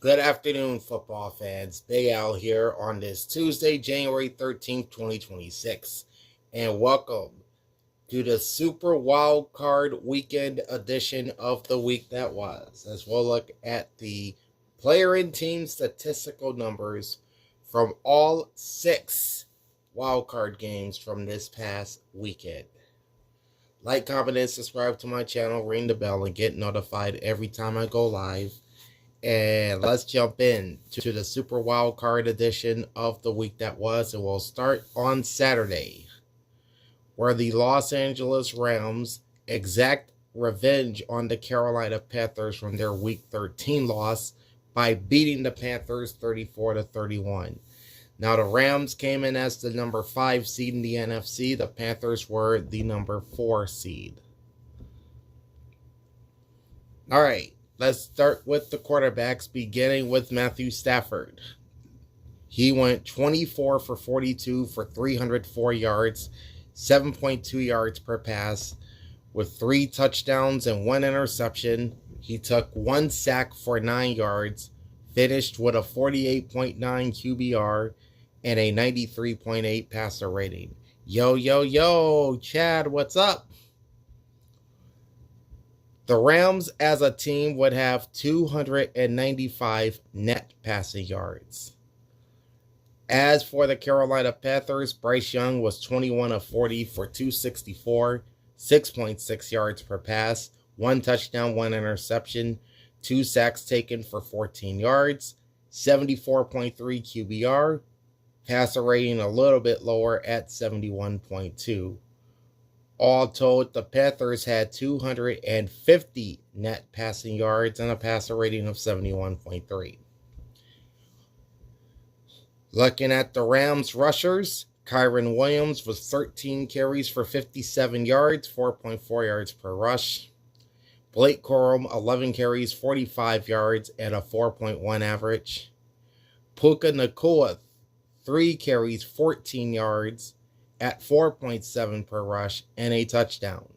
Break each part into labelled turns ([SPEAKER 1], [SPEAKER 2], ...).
[SPEAKER 1] Good afternoon, football fans. Big Al here on this Tuesday, January 13th, 2026. And welcome to the Super Wild Card Weekend edition of the week that was, as we'll look at the player and team statistical numbers from all 6 wild card games from this past weekend. Like, comment, and subscribe to my channel, ring the bell, and get notified every time I go live. And let's jump in to the Super Wild Card edition of the week that was, and we'll start on Saturday, where the Los Angeles Rams exact revenge on the Carolina Panthers from their Week 13 loss by beating the Panthers 34-31. Now, the Rams came in as the number 5 seed in the NFC. The Panthers were the number 4 seed. All right. Let's start with the quarterbacks, beginning with Matthew Stafford. He went 24 for 42 for 304 yards, 7.2 yards per pass, with 3 touchdowns and 1 interception. He took 1 sack for 9 yards, finished with a 48.9 QBR and a 93.8 passer rating. Yo, Chad, what's up? The Rams as a team would have 295 net passing yards. As for the Carolina Panthers, Bryce Young was 21 of 40 for 264, 6.6 yards per pass, 1 touchdown, 1 interception, 2 sacks taken for 14 yards, 74.3 QBR, passer rating a little bit lower at 71.2. All told, the Panthers had 250 net passing yards and a passer rating of 71.3. Looking at the Rams rushers, Kyren Williams was 13 carries for 57 yards, 4.4 yards per rush. Blake Corum, 11 carries, 45 yards, and a 4.1 average. Puka Nacua, 3 carries, 14 yards, at 4.7 per rush and a touchdown.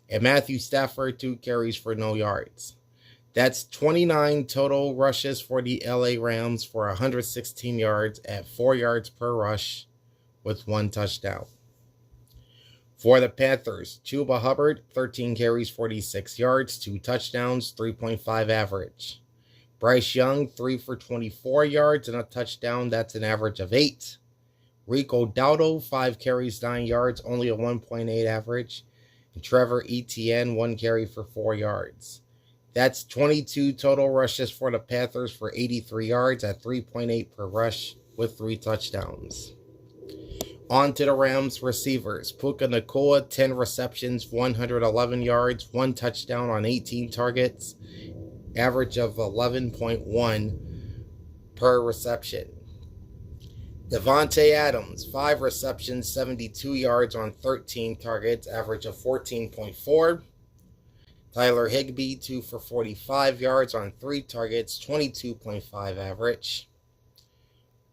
[SPEAKER 1] And Matthew Stafford, 2 carries for no yards. That's 29 total rushes for the LA Rams for 116 yards at 4 yards per rush with 1 touchdown. For the Panthers, Chuba Hubbard, 13 carries, 46 yards, 2 touchdowns, 3.5 average. Bryce Young, 3 for 24 yards and a touchdown. That's an average of 8. Rico Dowdle, 5 carries, 9 yards, only a 1.8 average. And Trevor Etienne, 1 carry for 4 yards. That's 22 total rushes for the Panthers for 83 yards at 3.8 per rush with 3 touchdowns. On to the Rams receivers. Puka Nacua, 10 receptions, 111 yards, 1 touchdown on 18 targets. Average of 11.1 per reception. Davante Adams, 5 receptions, 72 yards on 13 targets, average of 14.4. Tyler Higbee, 2 for 45 yards on 3 targets, 22.5 average.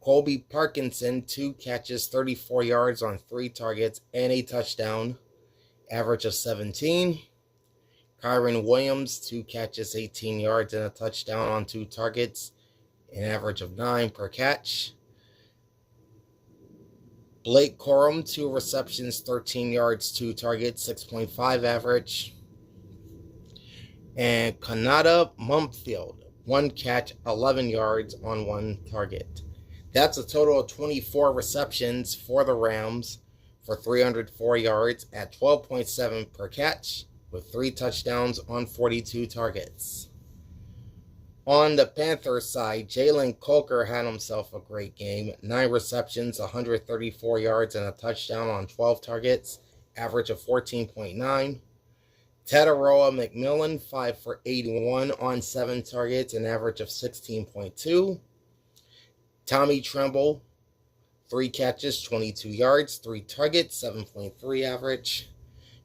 [SPEAKER 1] Colby Parkinson, 2 catches, 34 yards on 3 targets, and a touchdown, average of 17. Kyren Williams, 2 catches, 18 yards, and a touchdown on 2 targets, an average of 9 per catch. Blake Corum, 2 receptions, 13 yards, 2 targets, 6.5 average. And Kanata Mumpfield, 1 catch, 11 yards on 1 target. That's a total of 24 receptions for the Rams for 304 yards at 12.7 per catch with 3 touchdowns on 42 targets. On the Panthers side, Jalen Coker had himself a great game. 9 receptions, 134 yards, and a touchdown on 12 targets. Average of 14.9. Tataroa McMillan, 5 for 81 on 7 targets, an average of 16.2. Tommy Tremble, 3 catches, 22 yards, 3 targets, 7.3 average.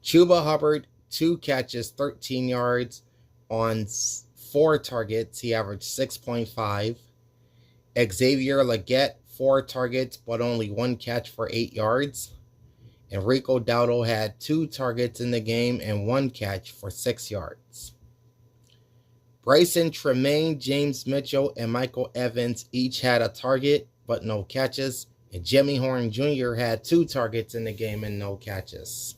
[SPEAKER 1] Chuba Hubbard, 2 catches, 13 yards on 4 targets. He averaged 6.5. Xavier Legette, 4 targets, but only 1 catch for 8 yards. And Rico Dowdle had 2 targets in the game and 1 catch for 6 yards. Bryson Tremaine, James Mitchell, and Michael Evans each had a target, but no catches. And Jimmy Horn Jr. had 2 targets in the game and no catches.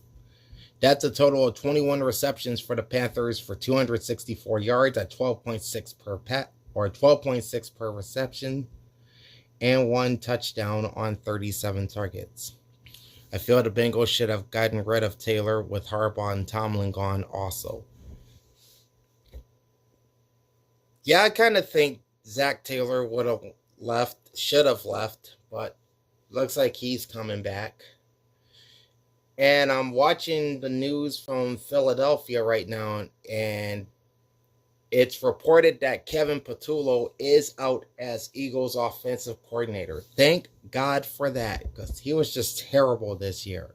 [SPEAKER 1] That's a total of 21 receptions for the Panthers for 264 yards at 12.6 per reception, and 1 touchdown on 37 targets. I feel the Bengals should have gotten rid of Taylor with Harbaugh and Tomlin gone also. Yeah, I kind of think Zach Taylor should have left, but looks like he's coming back. And I'm watching the news from Philadelphia right now, and it's reported that Kevin Patullo is out as Eagles offensive coordinator. Thank God for that, because he was just terrible this year.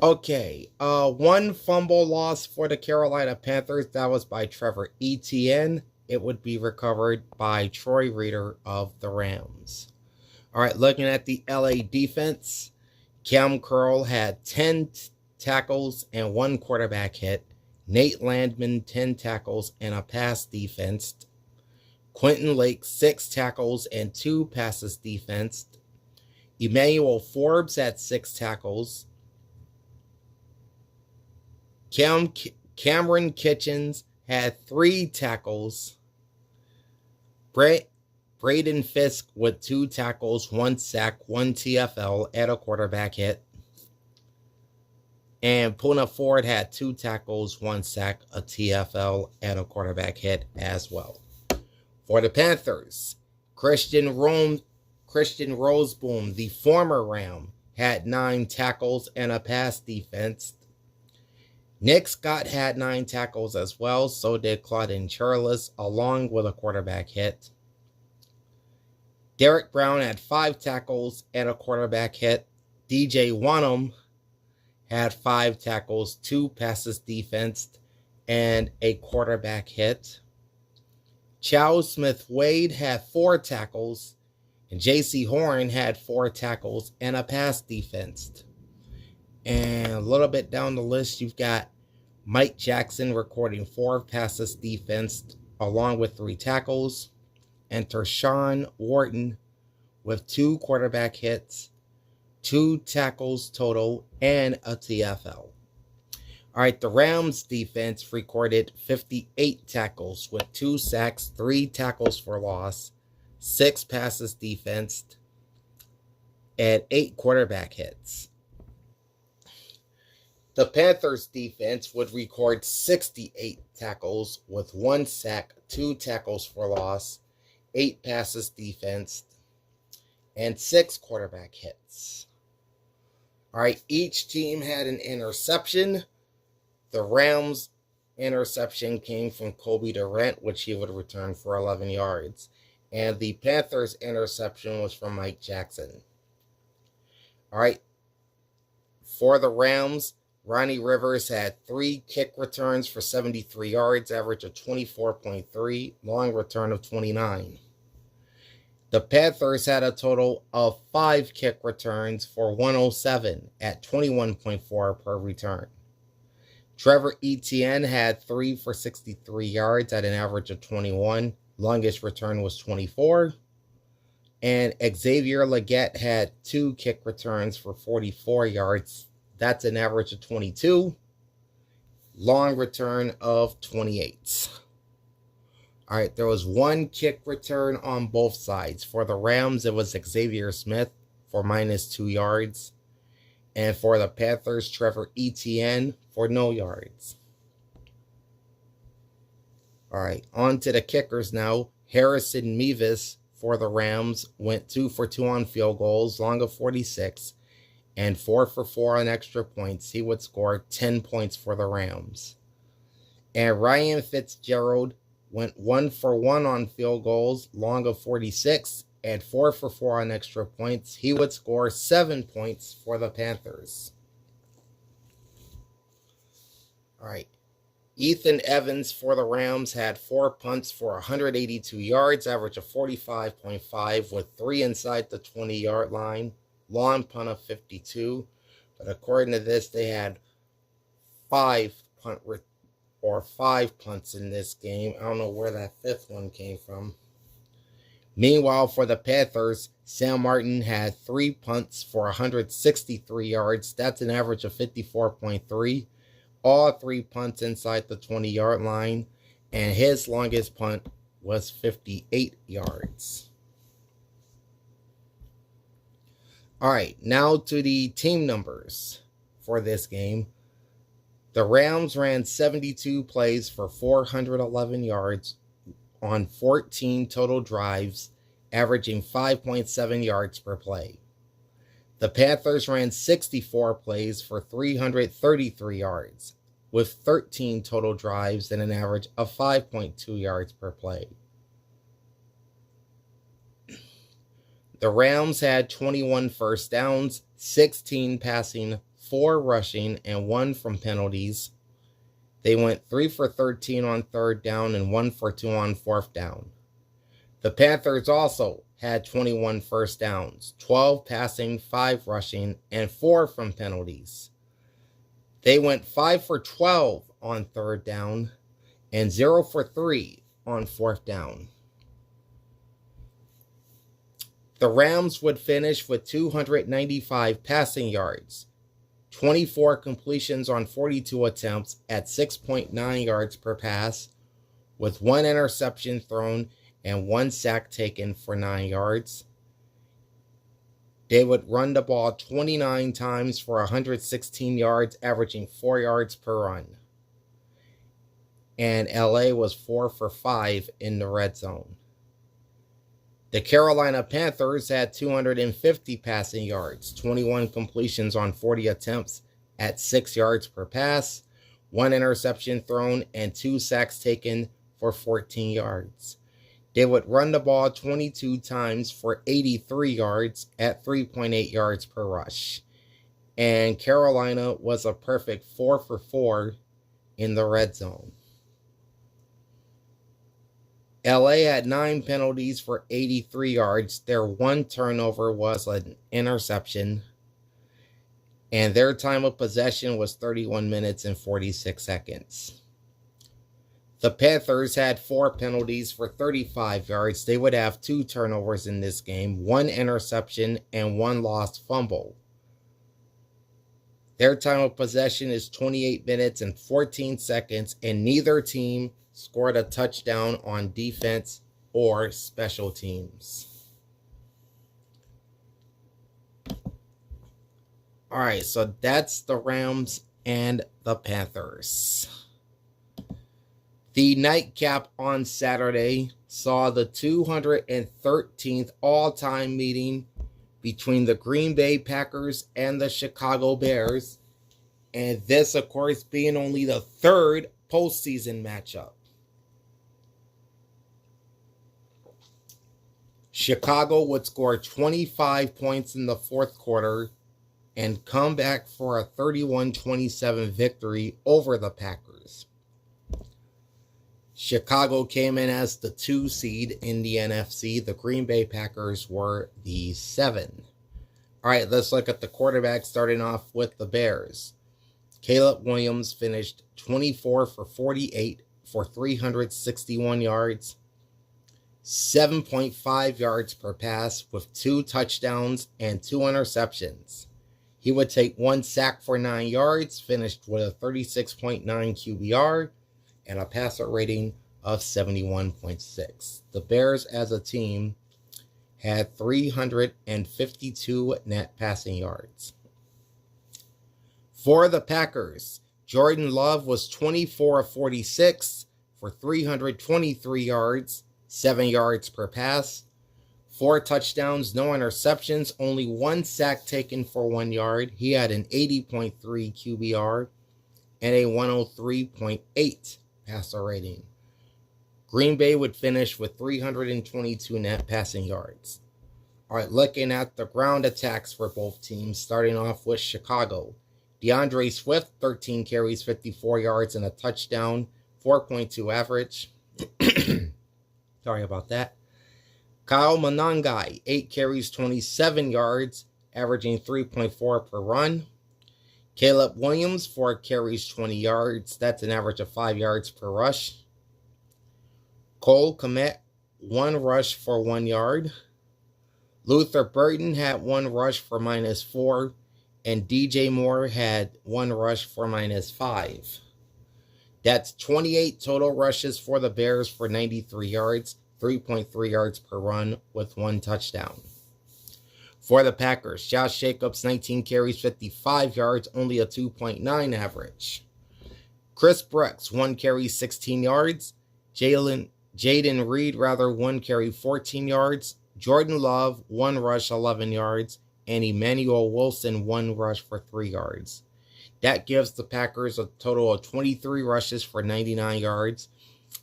[SPEAKER 1] Okay, 1 fumble loss for the Carolina Panthers. That was by Trevor Etienne. It would be recovered by Troy Reeder of the Rams. All right, looking at the LA defense, Cam Curl had 10 tackles and 1 quarterback hit. Nate Landman, 10 tackles and a pass defense. Quentin Lake, 6 tackles and 2 passes defense. Emmanuel Forbes had 6 tackles. Cameron Kitchens had 3 tackles. Braden Fisk with 2 tackles, 1 sack, 1 TFL, and a quarterback hit. And Poona Ford had 2 tackles, 1 sack, a TFL, and a quarterback hit as well. For the Panthers, Christian Roseboom, the former Ram, had 9 tackles and a pass defense. Nick Scott had 9 tackles as well, so did Claudine Charles, along with a quarterback hit. Derek Brown had 5 tackles and a quarterback hit. DJ Wanham had 5 tackles, 2 passes defense, and a quarterback hit. Chow Smith-Wade had 4 tackles, and J.C. Horn had 4 tackles and a pass defense. And a little bit down the list, you've got Mike Jackson recording 4 passes defense along with 3 tackles, and Tershawn Wharton with 2 quarterback hits, 2 tackles total, and a TFL. All right, the Rams defense recorded 58 tackles with 2 sacks, 3 tackles for loss, 6 passes defense, and 8 quarterback hits. The Panthers defense would record 68 tackles with 1 sack, 2 tackles for loss, 8 passes defense, and 6 quarterback hits. All right, each team had an interception. The Rams' interception came from Kobe Durant, which he would return for 11 yards. And the Panthers' interception was from Mike Jackson. All right, for the Rams, Ronnie Rivers had 3 kick returns for 73 yards, average of 24.3, long return of 29. The Panthers had a total of 5 kick returns for 107 at 21.4 per return. Trevor Etienne had 3 for 63 yards at an average of 21. Longest return was 24. And Xavier Legette had 2 kick returns for 44 yards. That's an average of 22. Long return of 28. All right, there was 1 kick return on both sides. For the Rams, it was Xavier Smith for -2 yards. And for the Panthers, Trevor Etienne for no yards. All right, on to the kickers now. Harrison Mevis for the Rams went 2 for 2 on field goals, long of 46, and 4 for 4 on extra points. He would score 10 points for the Rams. And Ryan Fitzgerald went 1 for 1 on field goals, long of 46, and 4 for 4 on extra points. He would score 7 points for the Panthers. All right. Ethan Evans for the Rams had 4 punts for 182 yards, average of 45.5, with 3 inside the 20-yard line, long punt of 52. But according to this, they had 5 or 5 punts in this game. I don't know where that 5th one came from. Meanwhile, for the Panthers, Sam Martin had 3 punts for 163 yards. That's an average of 54.3. All 3 punts inside the 20-yard line, and his longest punt was 58 yards. All right, now to the team numbers for this game. The Rams ran 72 plays for 411 yards on 14 total drives, averaging 5.7 yards per play. The Panthers ran 64 plays for 333 yards, with 13 total drives and an average of 5.2 yards per play. The Rams had 21 first downs, 16 passing, 4 rushing, and 1 from penalties. They went 3 for 13 on 3rd down and 1 for 2 on 4th down. The Panthers also had 21 first downs, 12 passing, 5 rushing, and 4 from penalties. They went 5 for 12 on 3rd down and 0 for 3 on 4th down. The Rams would finish with 295 passing yards, 24 completions on 42 attempts at 6.9 yards per pass, with 1 interception thrown and 1 sack taken for 9 yards. They would run the ball 29 times for 116 yards, averaging 4 yards per run. And LA was 4 for 5 in the red zone. The Carolina Panthers had 250 passing yards, 21 completions on 40 attempts at 6 yards per pass, 1 interception thrown, and 2 sacks taken for 14 yards. They would run the ball 22 times for 83 yards at 3.8 yards per rush. And Carolina was a perfect 4 for 4 in the red zone. LA had 9 penalties for 83 yards. Their 1 turnover was an interception. And their time of possession was 31 minutes and 46 seconds. The Panthers had 4 penalties for 35 yards. They would have 2 turnovers in this game, 1 interception and 1 lost fumble. Their time of possession is 28 minutes and 14 seconds, and neither team scored a touchdown on defense or special teams. All right, so that's the Rams and the Panthers. The nightcap on Saturday saw the 213th all-time meeting between the Green Bay Packers and the Chicago Bears, and this, of course, being only the 3rd postseason matchup. Chicago would score 25 points in the 4th quarter and come back for a 31-27 victory over the Packers. Chicago came in as the 2 seed in the NFC. The Green Bay Packers were the 7. All right, let's look at the quarterback, starting off with the Bears. Caleb Williams finished 24 for 48 for 361 yards, 7.5 yards per pass with 2 touchdowns and 2 interceptions. He would take 1 sack for 9 yards, finished with a 36.9 QBR and a passer rating of 71.6. The Bears as a team had 352 net passing yards. For the Packers, Jordan Love was 24 of 46 for 323 yards, 7 yards per pass, 4 touchdowns, no interceptions, only 1 sack taken for 1 yard. He had an 80.3 QBR and a 103.8 passer rating. Green Bay would finish with 322 net passing yards. All right, looking at the ground attacks for both teams, starting off with Chicago. DeAndre Swift, 13 carries, 54 yards, and a touchdown, 4.2 average. Sorry about that. Kyle Monangai, 8 carries, 27 yards, averaging 3.4 per run. Caleb Williams, 4 carries, 20 yards. That's an average of 5 yards per rush. Cole Kmet, 1 rush for 1 yard. Luther Burden had 1 rush for -4. And DJ Moore had 1 rush for -5. That's 28 total rushes for the Bears for 93 yards, 3.3 yards per run with 1 touchdown. For the Packers, Josh Jacobs, 19 carries, 55 yards, only a 2.9 average. Chris Brooks, 1 carry, 16 yards. Jaden Reed, 1 carry, 14 yards. Jordan Love, 1 rush, 11 yards. And Emmanuel Wilson, 1 rush for 3 yards. That gives the Packers a total of 23 rushes for 99 yards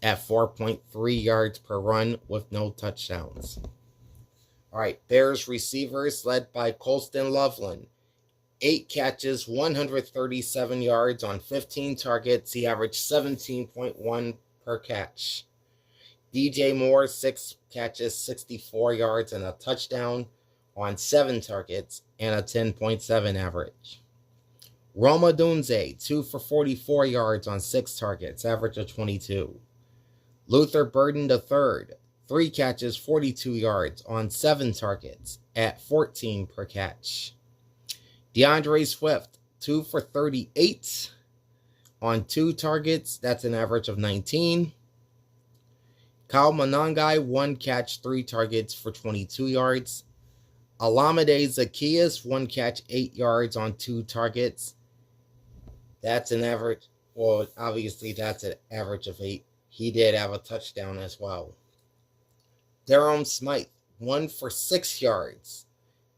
[SPEAKER 1] at 4.3 yards per run with no touchdowns. All right, Bears receivers led by Colston Loveland. 8 catches, 137 yards on 15 targets. He averaged 17.1 per catch. DJ Moore, 6 catches, 64 yards and a touchdown on 7 targets and a 10.7 average. Rome Odunze, 2 for 44 yards on 6 targets, average of 22. Luther Burden III, 3 catches, 42 yards on 7 targets at 14 per catch. DeAndre Swift, 2 for 38 on 2 targets. That's an average of 19. Kyle Monangai, 1 catch, 3 targets for 22 yards. Olamide Zaccheaus, 1 catch, 8 yards on 2 targets. That's an average. Well, obviously, that's an average of 8. He did have a touchdown as well. Durham Smythe, 1 for 6 yards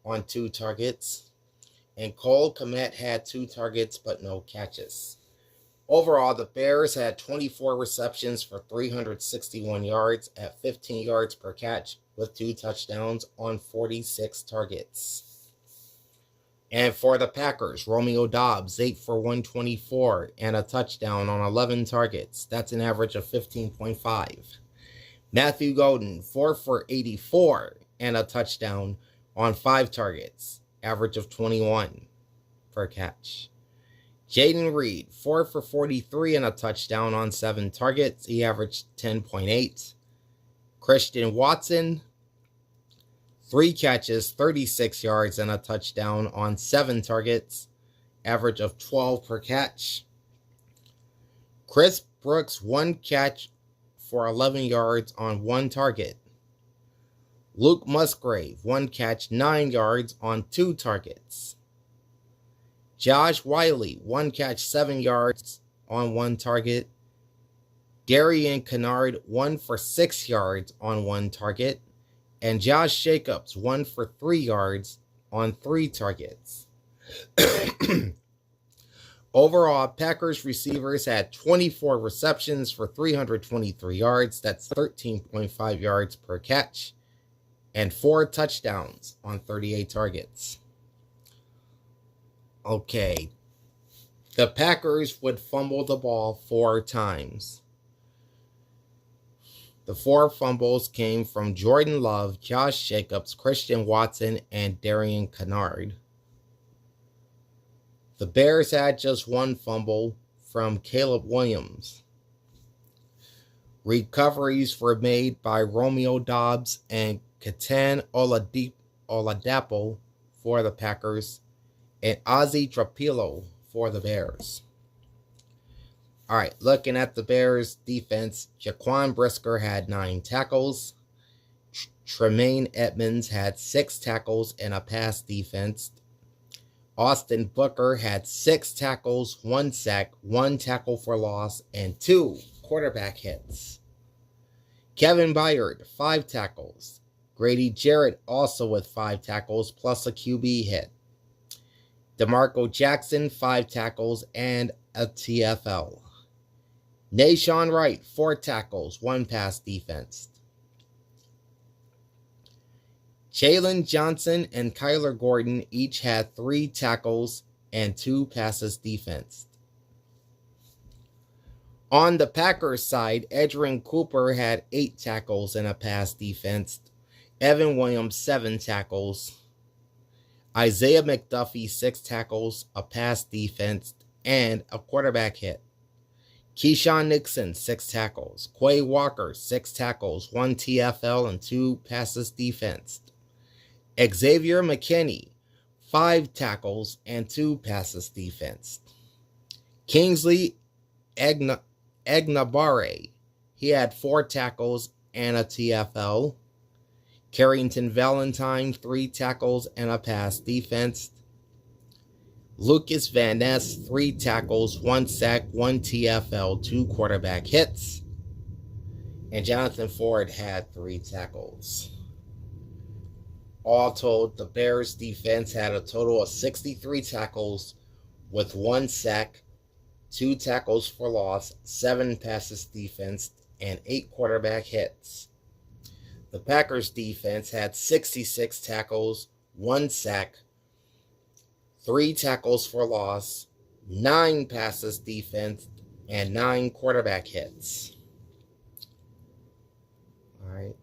[SPEAKER 1] on 2 targets. And Cole Kmet had 2 targets but no catches. Overall, the Bears had 24 receptions for 361 yards at 15 yards per catch with 2 touchdowns on 46 targets. And for the Packers, Romeo Doubs, 8 for 124 and a touchdown on 11 targets. That's an average of 15.5. Matthew Golden, 4 for 84 and a touchdown on 5 targets, average of 21 per catch. Jaden Reed, 4 for 43 and a touchdown on 7 targets. He averaged 10.8. Christian Watson, 3 catches, 36 yards and a touchdown on 7 targets, average of 12 per catch. Chris Brooks, 1 catch for 11 yards on 1 target. Luke Musgrave, 1 catch, 9 yards on 2 targets. Josh Wiley, 1 catch, 7 yards on 1 target. Darian Kennard, 1 for 6 yards on 1 target. And Josh Jacobs, 1 for 3 yards on 3 targets. Overall, Packers receivers had 24 receptions for 323 yards. That's 13.5 yards per catch. And 4 touchdowns on 38 targets. Okay. The Packers would fumble the ball 4 times. The 4 fumbles came from Jordan Love, Josh Jacobs, Christian Watson, and Darian Kennard. The Bears had just 1 fumble from Caleb Williams. Recoveries were made by Romeo Doubs and Ketan Oladapo for the Packers, and Ozzy Trapilo for the Bears. All right, looking at the Bears defense, Jaquan Brisker had 9 tackles. Tremaine Edmonds had 6 tackles and a pass defense. Austin Booker had 6 tackles, 1 sack, 1 tackle for loss, and 2 quarterback hits. Kevin Byard, 5 tackles. Grady Jarrett also with 5 tackles plus a QB hit. DeMarco Jackson, 5 tackles and a TFL. Nahshon Wright, 4 tackles, 1 pass defense. Jalen Johnson and Kyler Gordon each had 3 tackles and 2 passes defense. On the Packers side, Edgerrin Cooper had 8 tackles and a pass defense. Evan Williams, 7 tackles. Isaiah McDuffie, 6 tackles, a pass defense, and a quarterback hit. Keyshawn Nixon, 6 tackles. Quay Walker, 6 tackles, 1 TFL, and 2 passes defensed. Xavier McKinney, 5 tackles and 2 passes defensed. Kingsley Egnabare, he had 4 tackles and a TFL. Carrington Valentine, 3 tackles and a pass defensed. Lucas Van Ness, 3 tackles, 1 sack, 1 TFL, 2 quarterback hits. And Jonathan Ford had 3 tackles. All told, the Bears defense had a total of 63 tackles with 1 sack, 2 tackles for loss, 7 passes defense, and 8 quarterback hits. The Packers defense had 66 tackles, 1 sack, 3 tackles for loss, 9 passes defense, and 9 quarterback hits. All right.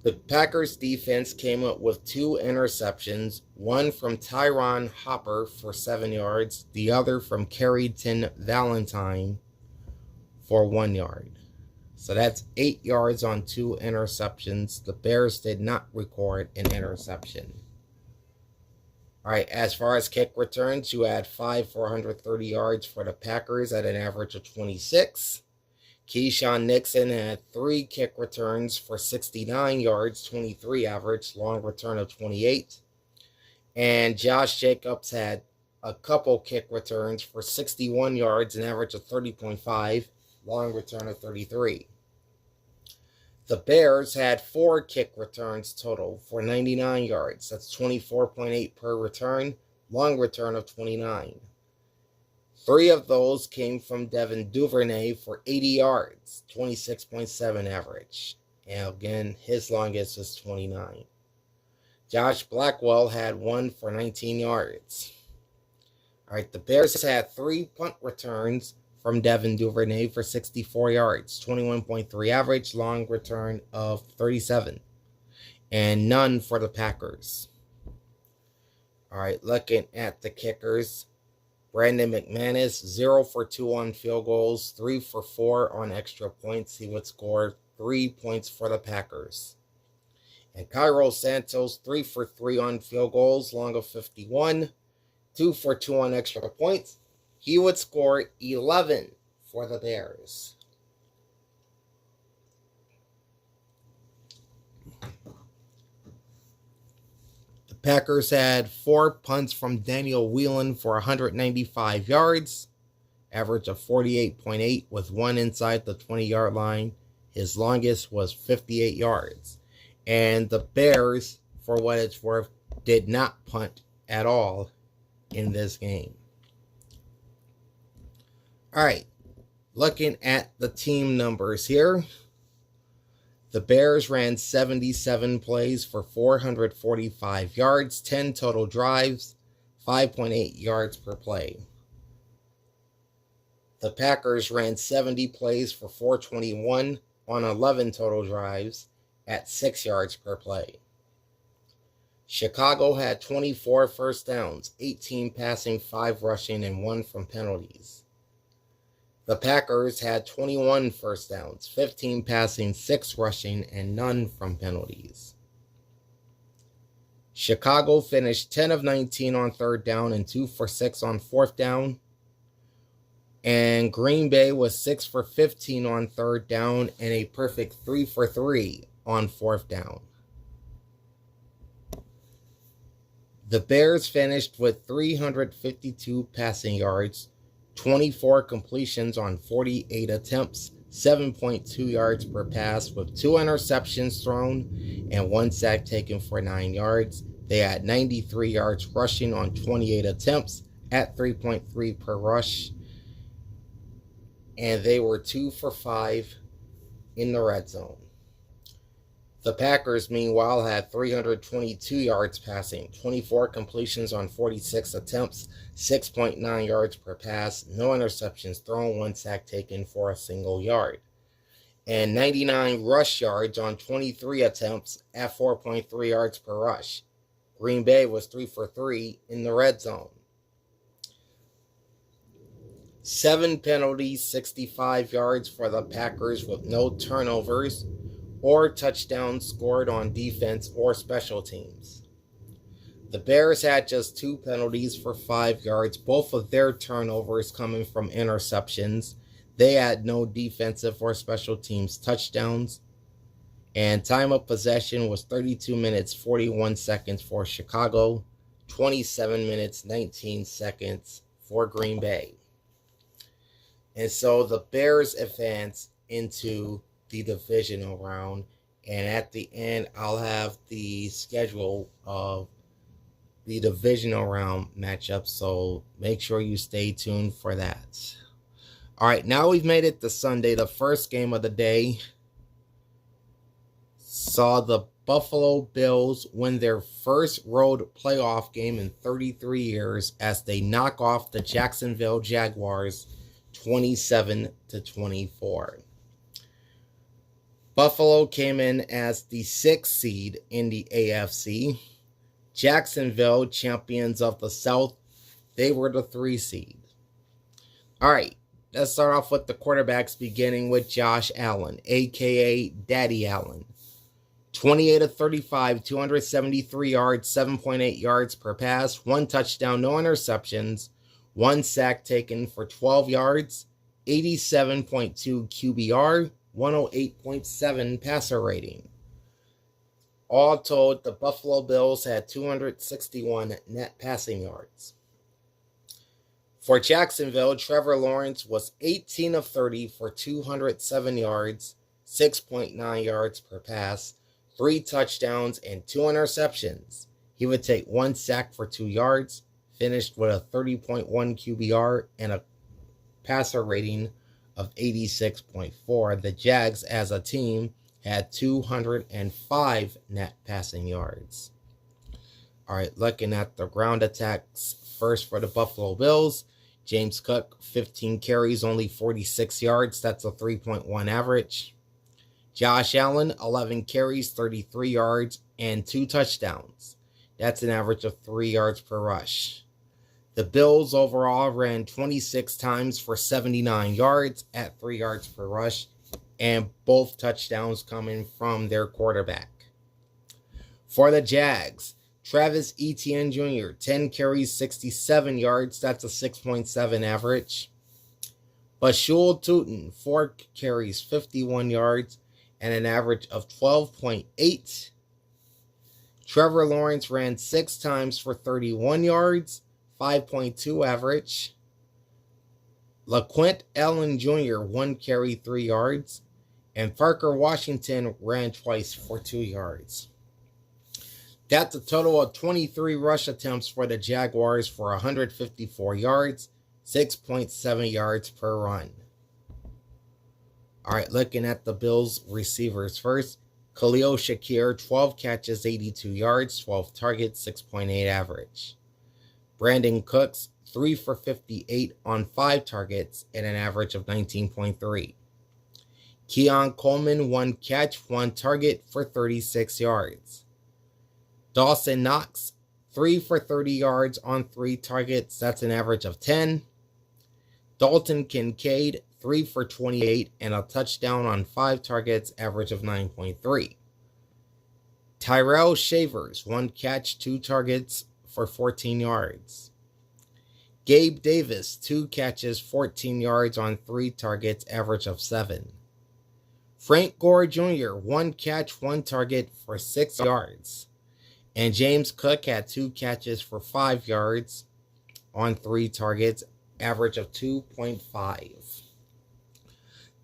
[SPEAKER 1] The Packers defense came up with 2 interceptions, one from Tyron Hopper for 7 yards, the other from Carrington Valentine for 1 yard. So that's 8 yards on 2 interceptions. The Bears did not record an interception. All right, as far as kick returns, you had 5 for 130 yards for the Packers at an average of 26. Keyshawn Nixon had 3 kick returns for 69 yards, 23 average, long return of 28. And Josh Jacobs had a couple kick returns for 61 yards, an average of 30.5, long return of 33. The Bears had 4 kick returns total for 99 yards. That's 24.8 per return, long return of 29. 3 of those came from Devin Duvernay for 80 yards, 26.7 average. And again, his longest was 29. Josh Blackwell had 1 for 19 yards. All right, the Bears had 3 punt returns from Devin Duvernay for 64 yards, 21.3 average, long return of 37. And none for the Packers. All right, looking at the kickers. Brandon McManus, 0 for 2 on field goals, 3 for 4 on extra points. He would score 3 points for the Packers. And Cairo Santos, 3 for 3 on field goals, long of 51, 2 for 2 on extra points. He would score 11 for the Bears. The Packers had 4 punts from Daniel Whelan for 195 yards, average of 48.8 with 1 inside the 20-yard line. His longest was 58 yards. And the Bears, for what it's worth, did not punt at all in this game. All right, looking at the team numbers here. The Bears ran 77 plays for 445 yards, 10 total drives, 5.8 yards per play. The Packers ran 70 plays for 421 on 11 total drives at 6 yards per play. Chicago had 24 first downs, 18 passing, 5 rushing, and 1 from penalties. The Packers had 21 first downs, 15 passing, 6 rushing, and none from penalties. Chicago finished 10 of 19 on 3rd down and 2 for 6 on 4th down. And Green Bay was 6 for 15 on 3rd down and a perfect 3 for 3 on 4th down. The Bears finished with 352 passing yards, 24 completions on 48 attempts, 7.2 yards per pass with 2 interceptions thrown and 1 sack taken for 9 yards. They had 93 yards rushing on 28 attempts at 3.3 per rush. And they were 2 for 5 in the red zone. The Packers, meanwhile, had 322 yards passing, 24 completions on 46 attempts, 6.9 yards per pass, no interceptions thrown, 1 sack taken for a single yard. and 99 rush yards on 23 attempts at 4.3 yards per rush. Green Bay was 3 for 3 in the red zone. 7 penalties, 65 yards for the Packers with no turnovers or touchdowns scored on defense or special teams. The Bears had just 2 penalties for 5 yards, both of their turnovers coming from interceptions. They had no defensive or special teams touchdowns. And time of possession was 32 minutes, 41 seconds for Chicago, 27 minutes, 19 seconds for Green Bay. And so the Bears advance into the divisional round. And at the end, I'll have the schedule of the divisional round matchup. So make sure you stay tuned for that. All right, now we've made it to Sunday. The first game of the day saw the Buffalo Bills win their first road playoff game in 33 years as they knock off the Jacksonville Jaguars 27-24. Buffalo came in as the 6th seed in the AFC. Jacksonville, champions of the South, they were the 3 seed. All right, let's start off with the quarterbacks, beginning with Josh Allen, a.k.a. Daddy Allen. 28 of 35, 273 yards, 7.8 yards per pass, 1 touchdown, no interceptions, 1 sack taken for 12 yards, 87.2 QBR, 108.7 passer rating. All told, the Buffalo Bills had 261 net passing yards. For Jacksonville, Trevor Lawrence was 18 of 30 for 207 yards, 6.9 yards per pass, 3 touchdowns, and 2 interceptions. He would take 1 sack for 2 yards, finished with a 30.1 QBR and a passer rating of 86.4. The Jags, as a team, had 205 net passing yards. All right, looking at the ground attacks first for the Buffalo Bills. James Cook, 15 carries, only 46 yards. That's a 3.1 average. Josh Allen, 11 carries, 33 yards, and 2 touchdowns. That's an average of 3 yards per rush. The Bills overall ran 26 times for 79 yards at 3 yards per rush, and both touchdowns coming from their quarterback. For the Jags, Travis Etienne Jr., 10 carries, 67 yards. That's a 6.7 average. Bashul Tutin, 4 carries, 51 yards, and an average of 12.8. Trevor Lawrence ran 6 times for 31 yards, 5.2 average. LaQuint Allen Jr., 1 carry, 3 yards. And Parker Washington ran twice for 2 yards. That's a total of 23 rush attempts for the Jaguars for 154 yards, 6.7 yards per run. All right, looking at the Bills receivers first. Khalil Shakir, 12 catches, 82 yards, 12 targets, 6.8 average. Brandon Cooks, 3 for 58 on 5 targets and an average of 19.3. Keon Coleman, 1 catch, 1 target for 36 yards. Dawson Knox, 3 for 30 yards on 3 targets. That's an average of 10. Dalton Kincaid, 3 for 28 and a touchdown on 5 targets, average of 9.3. Tyrell Shavers, 1 catch, 2 targets for 14 yards. Gabe Davis, 2 catches, 14 yards on 3 targets, average of 7. Frank Gore Jr., 1 catch, 1 target for 6 yards. And James Cook had 2 catches for 5 yards on 3 targets, average of 2.5.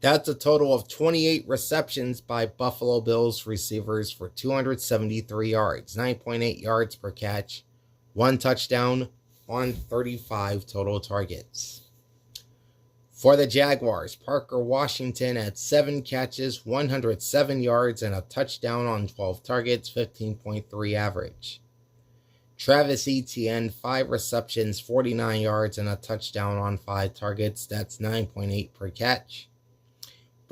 [SPEAKER 1] That's a total of 28 receptions by Buffalo Bills receivers for 273 yards, 9.8 yards per catch, 1 touchdown on 35 total targets. For the Jaguars, Parker Washington had 7 catches, 107 yards, and a touchdown on 12 targets, 15.3 average. Travis Etienne, 5 receptions, 49 yards, and a touchdown on 5 targets. That's 9.8 per catch.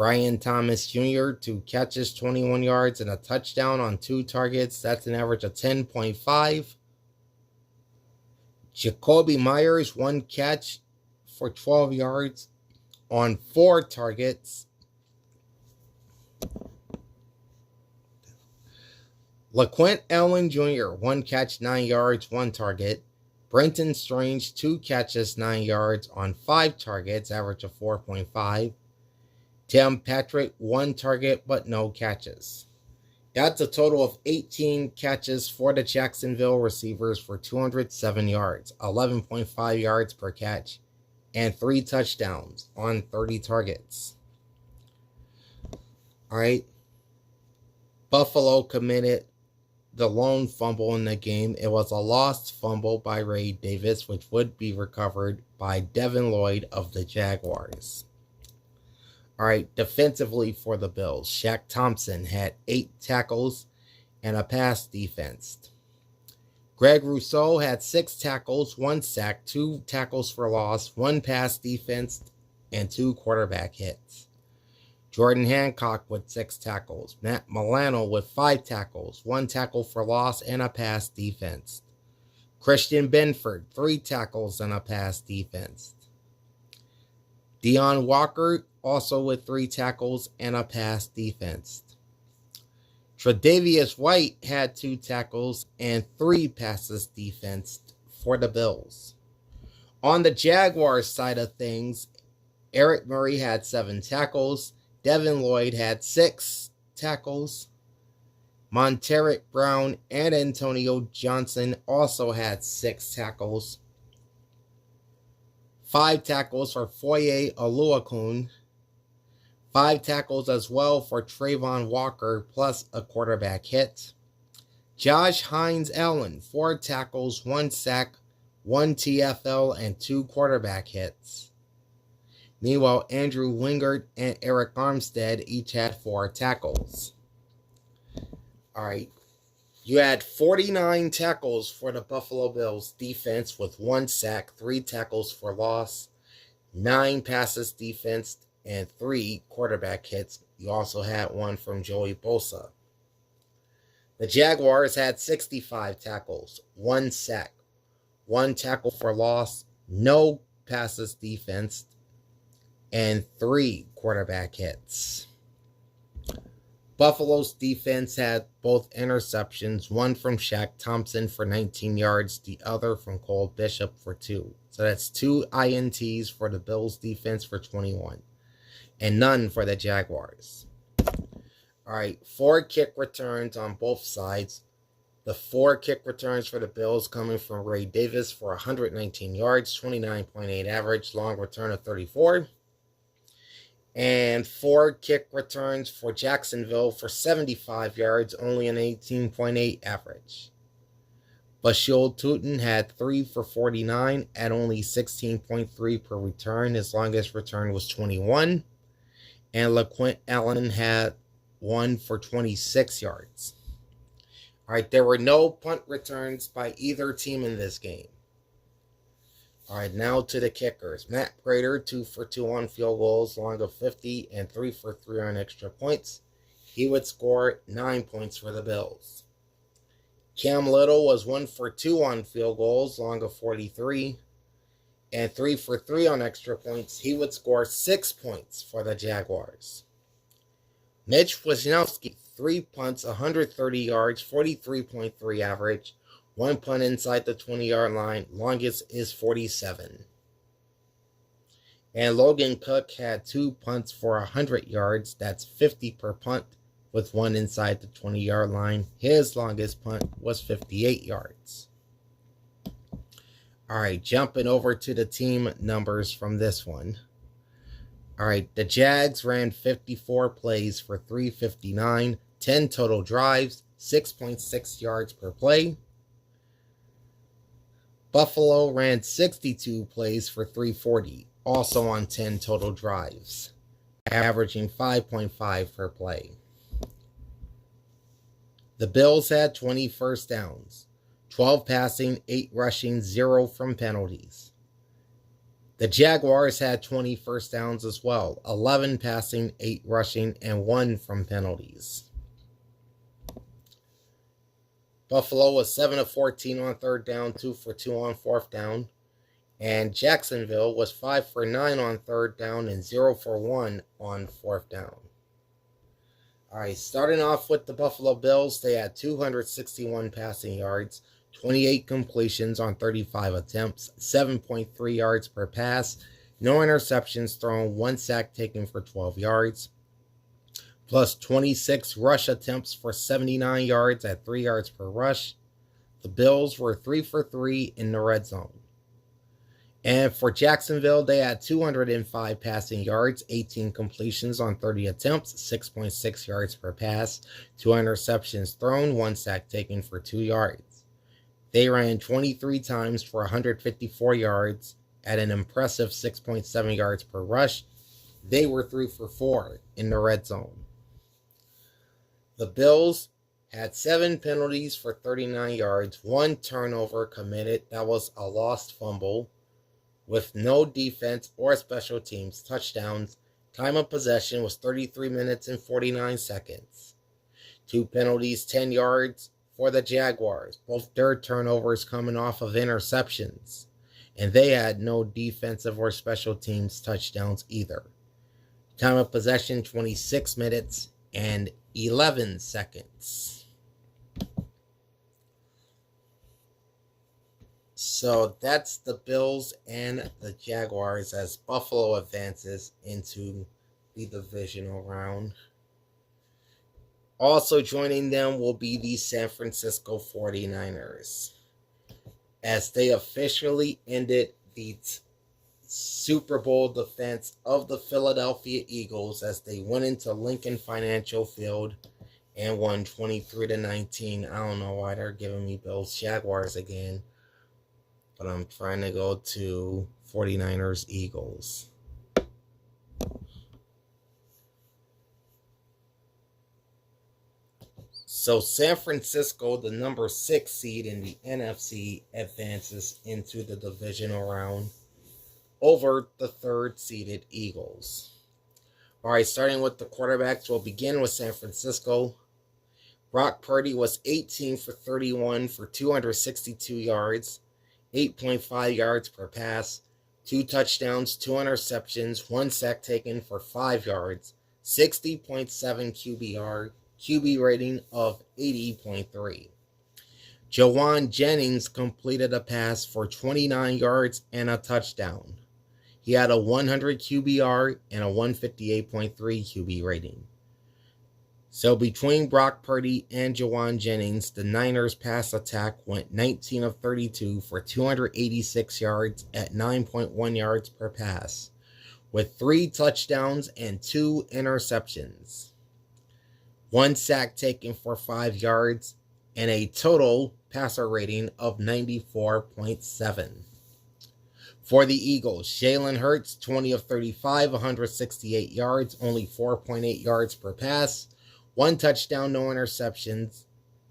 [SPEAKER 1] Brian Thomas Jr., 2 catches, 21 yards, and a touchdown on 2 targets. That's an average of 10.5. Jakobi Meyers, 1 catch for 12 yards on 4 targets. LaQuint Allen Jr., 1 catch, 9 yards, 1 target. Brenton Strange, 2 catches, 9 yards on 5 targets, average of 4.5. Tim Patrick, 1 target, but no catches. That's a total of 18 catches for the Jacksonville receivers for 207 yards, 11.5 yards per catch, and 3 touchdowns on 30 targets. All right. Buffalo committed the lone fumble in the game. It was a lost fumble by Ray Davis, which would be recovered by Devin Lloyd of the Jaguars. All right, defensively for the Bills, Shaq Thompson had 8 tackles and a pass defense. Greg Rousseau had 6 tackles, 1 sack, 2 tackles for loss, 1 pass defense, and 2 quarterback hits. Jordan Hancock with 6 tackles. Matt Milano with 5 tackles, 1 tackle for loss, and a pass defense. Christian Benford, 3 tackles and a pass defense. Deon Walker, also with 3 tackles and a pass defense. Tre'Davious White had 2 tackles and 3 passes defense for the Bills. On the Jaguars side of things, Eric Murray had 7 tackles. Devin Lloyd had 6 tackles. Montaric Brown and Antonio Johnson also had 6 tackles. 5 tackles for Foye Oluokun. 5 tackles as well for Trayvon Walker, plus a quarterback hit. Josh Hines-Allen, 4 tackles, 1 sack, 1 TFL, and 2 quarterback hits. Meanwhile, Andrew Wingard and Eric Armstead each had 4 tackles. All right. You had 49 tackles for the Buffalo Bills defense with 1 sack, 3 tackles for loss, 9 passes defense, and 3 quarterback hits. You also had 1 from Joey Bosa. The Jaguars had 65 tackles, 1 sack, 1 tackle for loss, no passes defense, and 3 quarterback hits. Buffalo's defense had both interceptions, 1 from Shaq Thompson for 19 yards, the other from Cole Bishop for 2. So that's 2 INTs for the Bills defense for 21, and none for the Jaguars. All right, 4 kick returns on both sides. The 4 kick returns for the Bills coming from Ray Davis for 119 yards, 29.8 average, long return of 34. And 4 kick returns for Jacksonville for 75 yards, only an 18.8 average. Bashil Tutin had 3 for 49 at only 16.3 per return. His longest return was 21. And LaQuint Allen had 1 for 26 yards. All right, there were no punt returns by either team in this game. All right, now to the kickers. Matt Prater, 2 for 2 on field goals, long of 50, and 3 for 3 on extra points. He would score 9 points for the Bills. Cam Little was 1 for 2 on field goals, long of 43, and 3 for 3 on extra points. He would score 6 points for the Jaguars. Mitch Wisnowski, 3 punts, 130 yards, 43.3 average. 1 punt inside the 20-yard line. Longest is 47. And Logan Cook had 2 punts for 100 yards. That's 50 per punt, with 1 inside the 20-yard line. His longest punt was 58 yards. All right, jumping over to the team numbers from this one. All right, the Jags ran 54 plays for 359, 10 total drives, 6.6 yards per play. Buffalo ran 62 plays for 340, also on 10 total drives, averaging 5.5 per play. The Bills had 20 first downs, 12 passing, 8 rushing, 0 from penalties. The Jaguars had 20 first downs as well, 11 passing, 8 rushing, and 1 from penalties. Buffalo was 7 of 14 on third down, 2 for 2 on fourth down. And Jacksonville was 5 for 9 on third down and 0 for 1 on fourth down. All right, starting off with the Buffalo Bills, they had 261 passing yards, 28 completions on 35 attempts, 7.3 yards per pass, no interceptions thrown, 1 sack taken for 12 yards, plus 26 rush attempts for 79 yards at 3 yards per rush. The Bills were 3 for 3 in the red zone. And for Jacksonville, they had 205 passing yards, 18 completions on 30 attempts, 6.6 yards per pass, 2 interceptions thrown, 1 sack taken for 2 yards. They ran 23 times for 154 yards at an impressive 6.7 yards per rush. They were 3 for 4 in the red zone. The Bills had 7 penalties for 39 yards, 1 turnover committed. That was a lost fumble, with no defense or special teams touchdowns. Time of possession was 33 minutes and 49 seconds. 2 penalties, 10 yards for the Jaguars. Both their turnovers coming off of interceptions. And they had no defensive or special teams touchdowns either. Time of possession, 26 minutes and 11 seconds. So that's the Bills and the Jaguars as Buffalo advances into the divisional round. Also joining them will be the San Francisco 49ers, as they officially ended the Super Bowl defense of the Philadelphia Eagles as they went into Lincoln Financial Field and won 23-19. I don't know why they're giving me Bills Jaguars again, but I'm trying to go to 49ers Eagles. So San Francisco, the number 6 seed in the NFC, advances into the divisional round over the 3rd seeded Eagles. All right, starting with the quarterbacks, we'll begin with San Francisco. Brock Purdy was 18 for 31 for 262 yards, 8.5 yards per pass, 2 touchdowns, 2 interceptions, 1 sack taken for 5 yards, 60.7 QB rating of 80.3. Jauan Jennings completed a pass for 29 yards and a touchdown. He had a 100 QBR and a 158.3 QB rating. So between Brock Purdy and Jauan Jennings, the Niners pass attack went 19 of 32 for 286 yards at 9.1 yards per pass, with 3 touchdowns and 2 interceptions. 1 sack taken for 5 yards, and a total passer rating of 94.7. For the Eagles, Jalen Hurts, 20 of 35, 168 yards, only 4.8 yards per pass, 1 touchdown, no interceptions.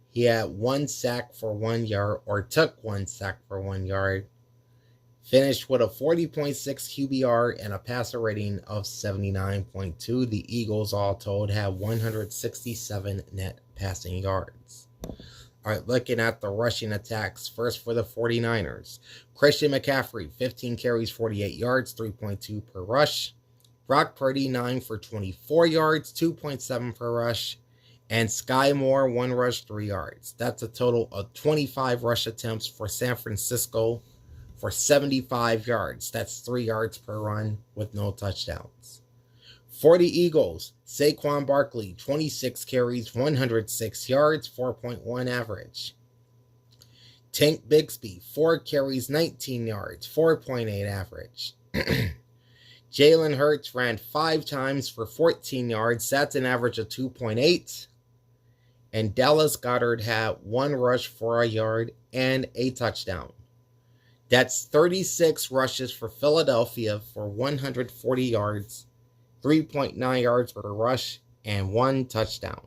[SPEAKER 1] He had 1 sack for 1 yard, or took 1 sack for 1 yard. Finished with a 40.6 QBR and a passer rating of 79.2. The Eagles, all told, had 167 net passing yards. All right, looking at the rushing attacks. First for the 49ers. Christian McCaffrey, 15 carries, 48 yards, 3.2 per rush. Brock Purdy, 9 for 24 yards, 2.7 per rush. And Sky Moore, 1 rush, 3 yards. That's a total of 25 rush attempts for San Francisco for 75 yards. That's 3 yards per run with no touchdowns. For the Eagles, Saquon Barkley, 26 carries, 106 yards, 4.1 average. Tank Bigsby, 4 carries, 19 yards, 4.8 average. Jalen Hurts ran 5 times for 14 yards. That's an average of 2.8. And Dallas Goedert had 1 rush for a yard and a touchdown. That's 36 rushes for Philadelphia for 140 yards, 3.9 yards per rush, and 1 touchdown.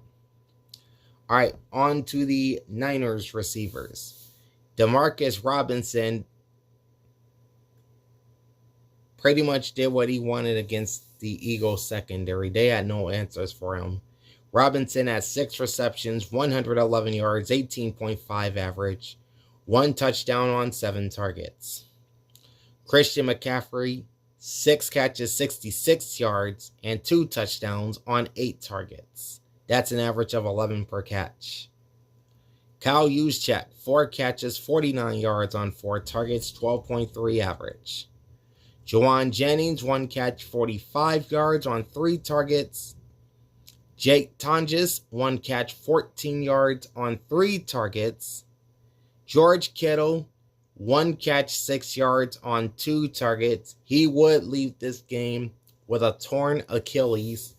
[SPEAKER 1] All right, on to the Niners receivers. Demarcus Robinson pretty much did what he wanted against the Eagles secondary. They had no answers for him. Robinson had 6 receptions, 111 yards, 18.5 average, 1 touchdown on 7 targets. Christian McCaffrey, 6 catches, 66 yards, and 2 touchdowns on 8 targets. That's an average of 11 per catch. Kyle Juszczyk, 4 catches, 49 yards on 4 targets, 12.3 average. Jauan Jennings, 1 catch, 45 yards on 3 targets. Jake Tonjes, 1 catch, 14 yards on 3 targets. George Kittle, 1 catch, 6 yards on 2 targets. He would leave this game with a torn Achilles.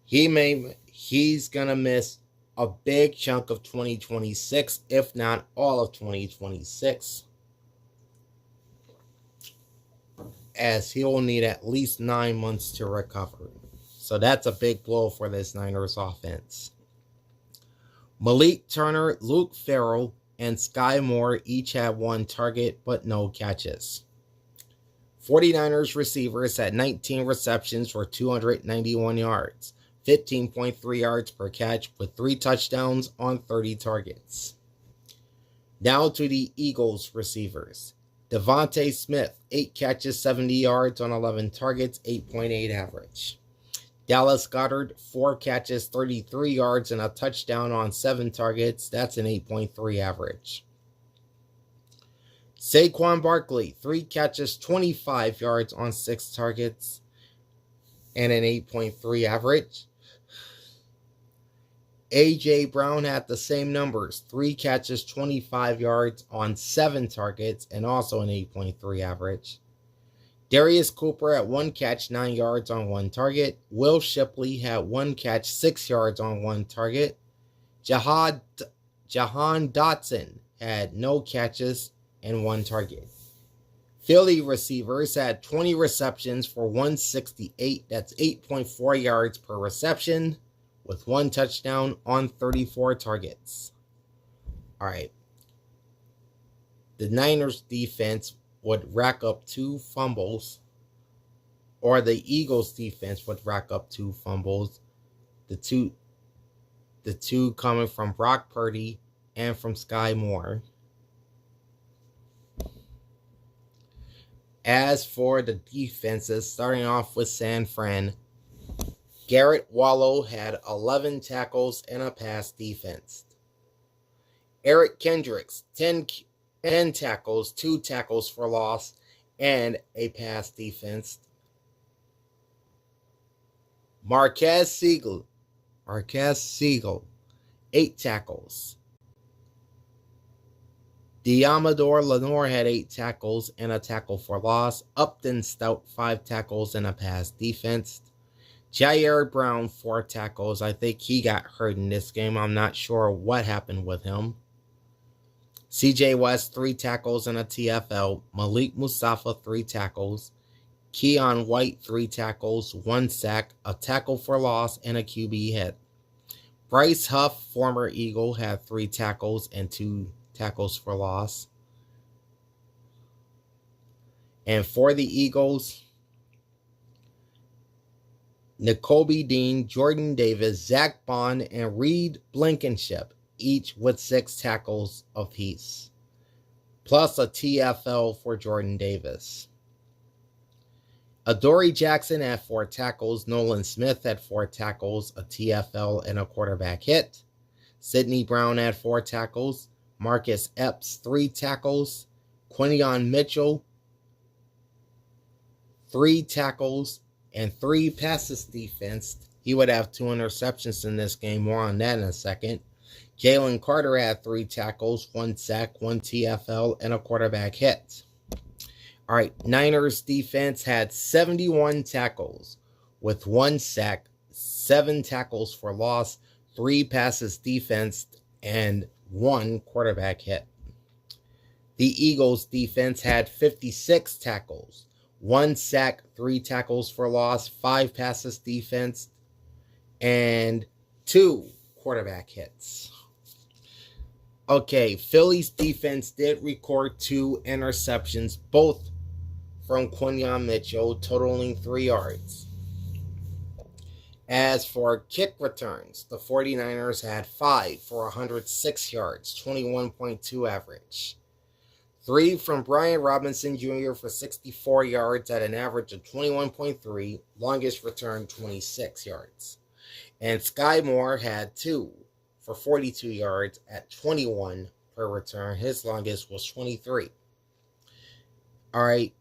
[SPEAKER 1] He's going to miss a big chunk of 2026, if not all of 2026, as he'll need at least 9 months to recover. So that's a big blow for this Niners offense. Malik Turner, Luke Farrell, and Sky Moore each had 1 target but no catches. 49ers receivers had 19 receptions for 291 yards, 15.3 yards per catch with 3 touchdowns on 30 targets. Now to the Eagles receivers. Devontae Smith, 8 catches, 70 yards on 11 targets, 8.8 average. Dallas Goedert, 4 catches, 33 yards, and a touchdown on 7 targets. That's an 8.3 average. Saquon Barkley, 3 catches, 25 yards on 6 targets, and an 8.3 average. A.J. Brown had the same numbers, 3 catches, 25 yards on 7 targets, and also an 8.3 average. Darius Cooper had 1 catch, 9 yards on 1 target. Will Shipley had 1 catch, 6 yards on 1 target. Jahan Dotson had no catches and 1 target. Philly receivers had 20 receptions for 168. That's 8.4 yards per reception, with 1 touchdown on 34 targets. All right. The Niners defense would rack up 2 fumbles, or the Eagles defense would rack up 2 fumbles. The two coming from Brock Purdy and from Sky Moore. As for the defenses, starting off with San Fran, Garrett Wallow had 11 tackles and a pass defense. Eric Kendricks, 10 tackles, 2 tackles for loss, and a pass defense. Marquez Siegel, 8 tackles. Diamador Lenore had 8 tackles and a tackle for loss. Upton Stout, 5 tackles and a pass defense. Jair Brown, 4 tackles. I think he got hurt in this game. I'm not sure what happened with him. CJ West, 3 tackles and a TFL. Malik Mustafa, 3 tackles. Keon White, 3 tackles, 1 sack, a tackle for loss, and a QB hit. Bryce Huff, former Eagle, had 3 tackles and 2 tackles for loss. And for the Eagles, Nakobe Dean, Jordan Davis, Zach Bond, and Reed Blankenship, each with 6 tackles apiece, plus a TFL for Jordan Davis. Adoree Jackson had 4 tackles. Nolan Smith had 4 tackles, a TFL, and a quarterback hit. Sidney Brown had 4 tackles. Marcus Epps, 3 tackles. Quinion Mitchell, 3 tackles and 3 passes defense. He would have 2 interceptions in this game. More on that in a second. Jalen Carter had 3 tackles, 1 sack, 1 TFL, and a quarterback hit. All right, Niners defense had 71 tackles with 1 sack, 7 tackles for loss, 3 passes defense, and 1 quarterback hit. The Eagles defense had 56 tackles, 1 sack, 3 tackles for loss, 5 passes defense, and 2 quarterback hits. Okay, Philly's defense did record 2 interceptions, both from Quinyon Mitchell, totaling 3 yards. As for kick returns, the 49ers had 5 for 106 yards, 21.2 average. 3 from Brian Robinson Jr. for 64 yards at an average of 21.3, longest return 26 yards. And Sky Moore had 2 for 42 yards at 21 per return. His longest was 23. All right.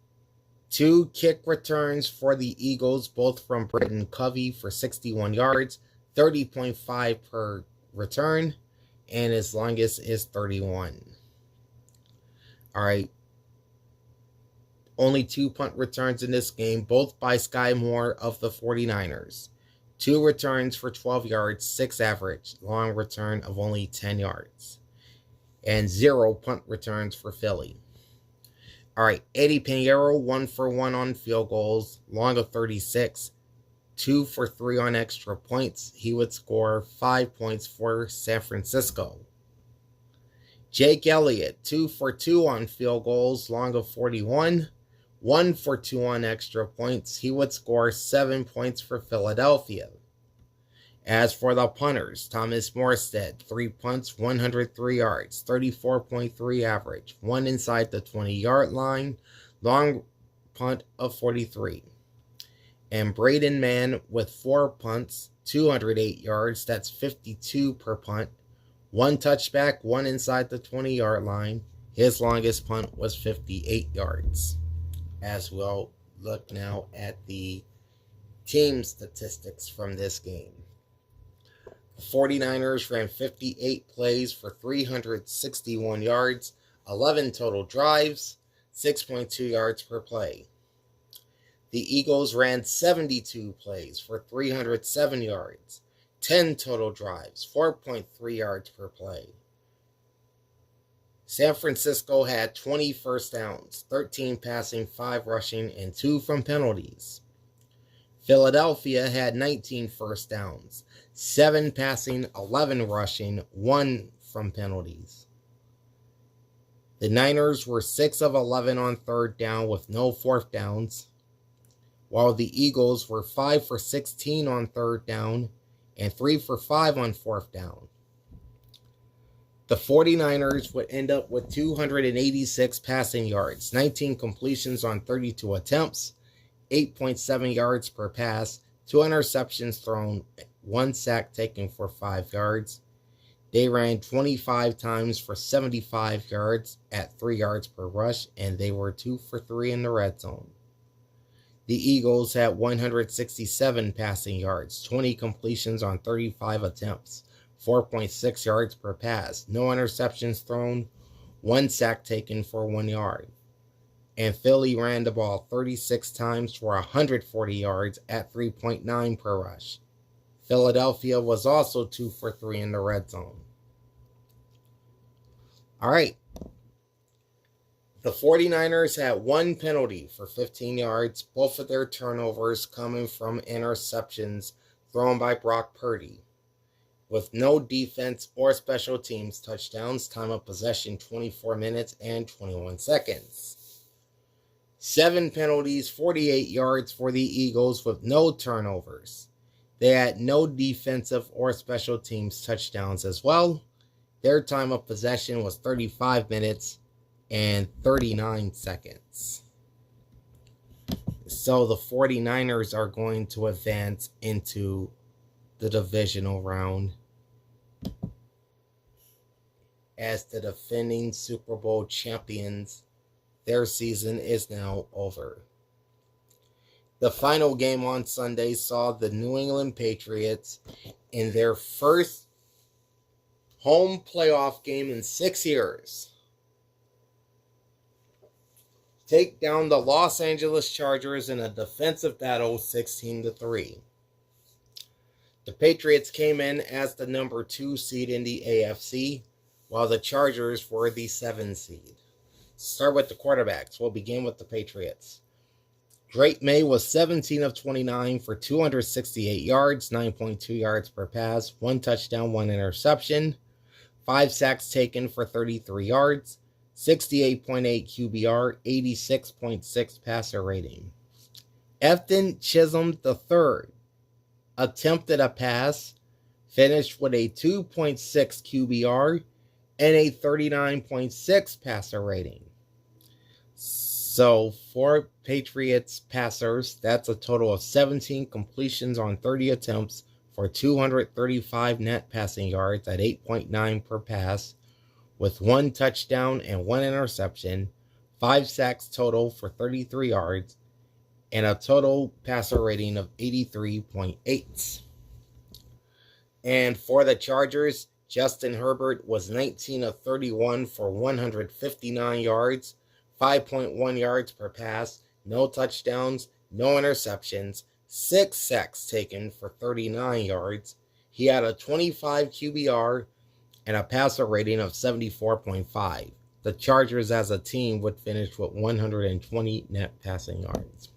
[SPEAKER 1] 2 kick returns for the Eagles, both from Britton Covey for 61 yards, 30.5 per return, and his longest is 31. All right. Only 2 punt returns in this game, both by Sky Moore of the 49ers. 2 returns for 12 yards, 6 average, long return of only 10 yards. And 0 punt returns for Philly. All right, Eddie Pinheiro, 1 for 1 on field goals, long of 36, 2 for 3 on extra points. He would score 5 points for San Francisco. Jake Elliott, 2 for 2 on field goals, long of 41, 1 for 2 on extra points. He would score 7 points for Philadelphia. As for the punters, Thomas Morstead, 3 punts, 103 yards, 34.3 average, 1 inside the 20-yard line, long punt of 43. And Braden Mann with 4 punts, 208 yards, that's 52 per punt, 1 touchback, 1 inside the 20-yard line. His longest punt was 58 yards. As we'll look now at the team statistics from this game. The 49ers ran 58 plays for 361 yards, 11 total drives, 6.2 yards per play. The Eagles ran 72 plays for 307 yards, 10 total drives, 4.3 yards per play. San Francisco had 20 first downs, 13 passing, 5 rushing, and 2 from penalties. Philadelphia had 19 first downs, 7 passing, 11 rushing, 1 from penalties. The Niners were 6 of 11 on third down with no fourth downs, while the Eagles were 5 for 16 on third down and 3 for 5 on fourth down. The 49ers would end up with 286 passing yards, 19 completions on 32 attempts, 8.7 yards per pass, 2 interceptions thrown, 1 sack taken for 5 yards. They ran 25 times for 75 yards at 3 yards per rush, and they were 2 for 3 in the red zone. The Eagles had 167 passing yards, 20 completions on 35 attempts, 4.6 yards per pass, no interceptions thrown, 1 sack taken for 1 yard. And Philly ran the ball 36 times for 140 yards at 3.9 per rush. Philadelphia was also 2 for 3 in the red zone. All right. The 49ers had 1 penalty for 15 yards, both of their turnovers coming from interceptions thrown by Brock Purdy. With no defense or special teams touchdowns, time of possession 24 minutes and 21 seconds. 7 penalties, 48 yards for the Eagles with no turnovers. They had no defensive or special teams touchdowns as well. Their time of possession was 35 minutes and 39 seconds. So the 49ers are going to advance into the divisional round as the defending Super Bowl champions. Their season is now over. The final game on Sunday saw the New England Patriots in their first home playoff game in 6 years take down the Los Angeles Chargers in a defensive battle 16-3. The Patriots came in as the number 2 seed in the AFC, while the Chargers were the 7 seed. Start with the quarterbacks. We'll begin with the Patriots. Drake May was 17 of 29 for 268 yards, 9.2 yards per pass, 1 touchdown, 1 interception, 5 sacks taken for 33 yards, 68.8 QBR, 86.6 passer rating. Efton Chisholm III attempted a pass, finished with a 2.6 QBR and a 39.6 passer rating. So for Patriots passers, that's a total of 17 completions on 30 attempts for 235 net passing yards at 8.9 per pass, with 1 touchdown and 1 interception, 5 sacks total for 33 yards, and a total passer rating of 83.8. And for the Chargers, Justin Herbert was 19 of 31 for 159 yards, 5.1 yards per pass, no touchdowns, no interceptions, 6 sacks taken for 39 yards. He had a 25 QBR and a passer rating of 74.5. The Chargers as a team would finish with 120 net passing yards.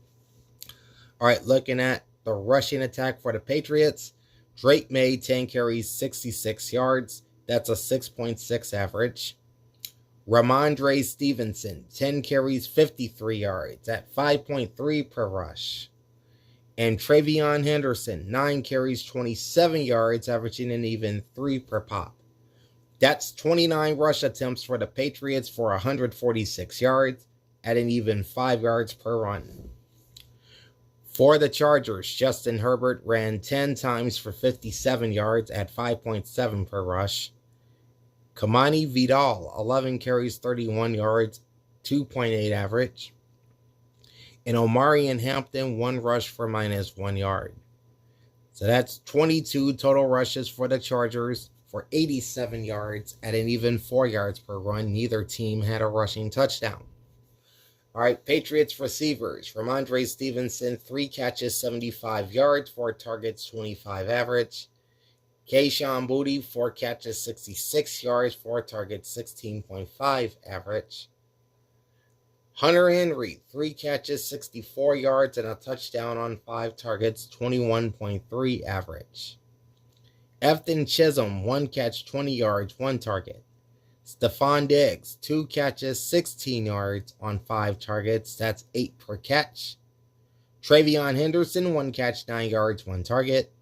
[SPEAKER 1] All right, looking at the rushing attack for the Patriots, Drake May, 10 carries, 66 yards. That's a 6.6 average. Ramondre Stevenson, 10 carries, 53 yards at 5.3 per rush. And Travion Henderson, 9 carries, 27 yards, averaging an even 3 per pop. That's 29 rush attempts for the Patriots for 146 yards at an even 5 yards per run. For the Chargers, Justin Herbert ran 10 times for 57 yards at 5.7 per rush. Kamani Vidal, 11 carries, 31 yards, 2.8 average. And Omarion Hampton, 1 rush for -1 yard. So that's 22 total rushes for the Chargers for 87 yards at an even 4 yards per run. Neither team had a rushing touchdown. All right, Patriots receivers. Ramondre Stevenson, 3 catches, 75 yards, 4 targets, 25 average. Kayshon Boutte, 4 catches, 66 yards, 4 targets, 16.5 average. Hunter Henry, 3 catches, 64 yards, and a touchdown on 5 targets, 21.3 average. Efton Chisholm, 1 catch, 20 yards, 1 target. Stephon Diggs, 2 catches, 16 yards on 5 targets. That's 8 per catch. Travion Henderson, 1 catch, 9 yards, 1 target.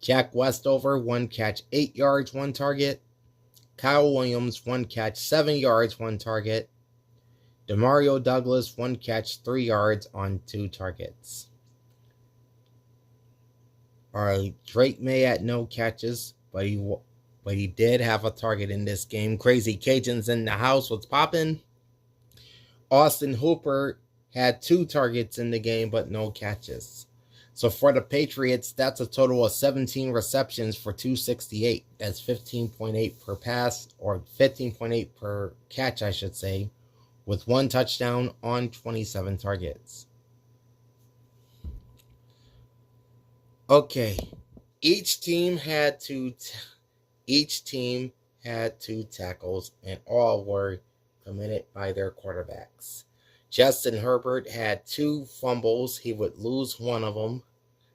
[SPEAKER 1] Jack Westover, 1 catch, 8 yards, 1 target. Kyle Williams, 1 catch, 7 yards, 1 target. Demario Douglas, 1 catch, 3 yards on 2 targets. All right, Drake May had no catches, but he did have a target in this game. Crazy Cajuns in the house was popping. Austin Hooper had 2 targets in the game, but no catches. So for the Patriots, that's a total of 17 receptions for 268. That's 15.8 per pass, or 15.8 per catch, I should say, with 1 touchdown on 27 targets. Okay, each team had 2 tackles, and all were committed by their quarterbacks. Justin Herbert had 2 fumbles. He would lose one of them.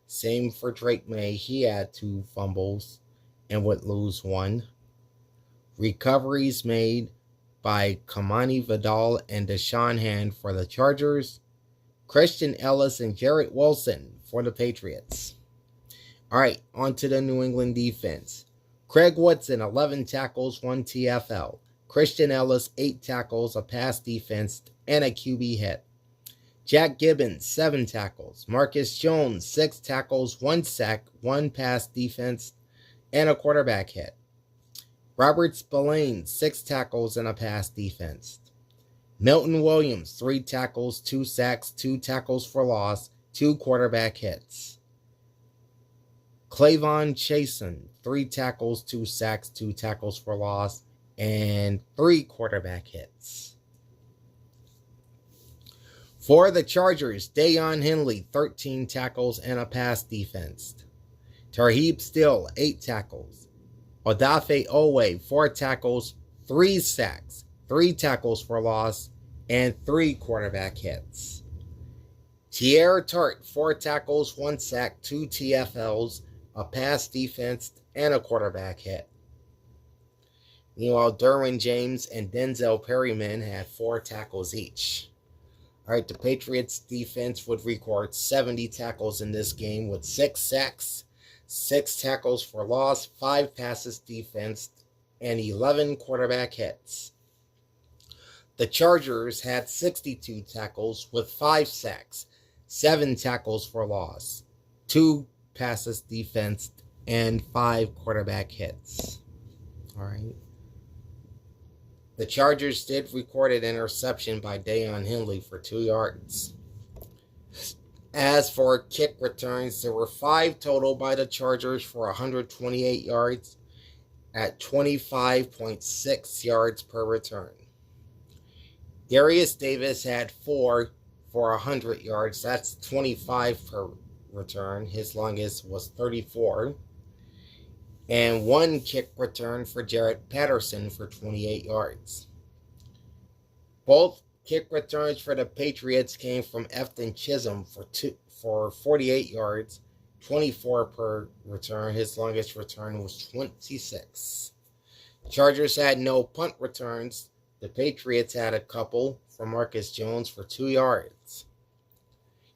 [SPEAKER 1] Same for Drake May. He had 2 fumbles and would lose 1. Recoveries made by Kamani Vidal and Deshaun Hand for the Chargers. Christian Ellis and Jarrett Wilson for the Patriots. All right, on to the New England defense. Craig Woodson, 11 tackles, 1 TFL. Christian Ellis, 8 tackles, a pass defense, and a QB hit. Jack Gibbons, 7 tackles. Marcus Jones, 6 tackles, 1 sack, 1 pass defense, and a quarterback hit. Robert Spillane, 6 tackles, and a pass defense. Milton Williams, 3 tackles, 2 sacks, 2 tackles for loss, 2 quarterback hits. Clavon Chasen, 3 tackles, 2 sacks, 2 tackles for loss, and 3 quarterback hits. For the Chargers, Dayon Henley, 13 tackles and a pass defense. Tarheeb Still, 8 tackles. Odafe Owe, 4 tackles, 3 sacks, 3 tackles for loss, and 3 quarterback hits. Teair Tart, 4 tackles, 1 sack, 2 TFLs, a pass defense, and a quarterback hit. Meanwhile, Derwin James and Denzel Perryman had 4 tackles each. All right, the Patriots defense would record 70 tackles in this game with 6 sacks, 6 tackles for loss, 5 passes defense, and 11 quarterback hits. The Chargers had 62 tackles with 5 sacks, 7 tackles for loss, 2 passes defense, and 5 quarterback hits. All right. The Chargers did record an interception by Deion Henley for 2 yards. As for kick returns, there were 5 total by the Chargers for 128 yards at 25.6 yards per return. Darius Davis had 4 for 100 yards. That's 25 per return. His longest was 34. And 1 kick return for Jarrett Patterson for 28 yards. Both kick returns for the Patriots came from Efton Chisholm for 48 yards, 24 per return. His longest return was 26. Chargers had no punt returns. The Patriots had a couple from Marcus Jones for 2 yards.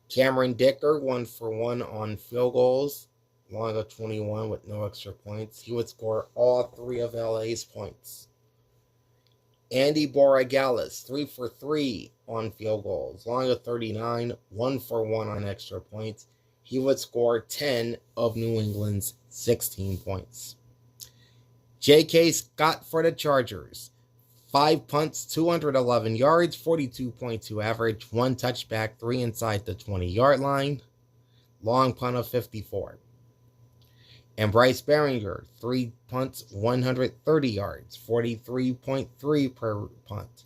[SPEAKER 1] Cameron Dicker 1 for 1 on field goals, long of 21 with no extra points. He would score all 3 of LA's points. Andy Borregales 3 for 3 on field goals, long of 39, 1 for 1 on extra points. He would score 10 of New England's 16 points. J.K. Scott for the Chargers. 5 punts, 211 yards, 42.2 average, 1 touchback, 3 inside the 20-yard line, long punt of 54. And Bryce Baringer, 3 punts, 130 yards, 43.3 per punt,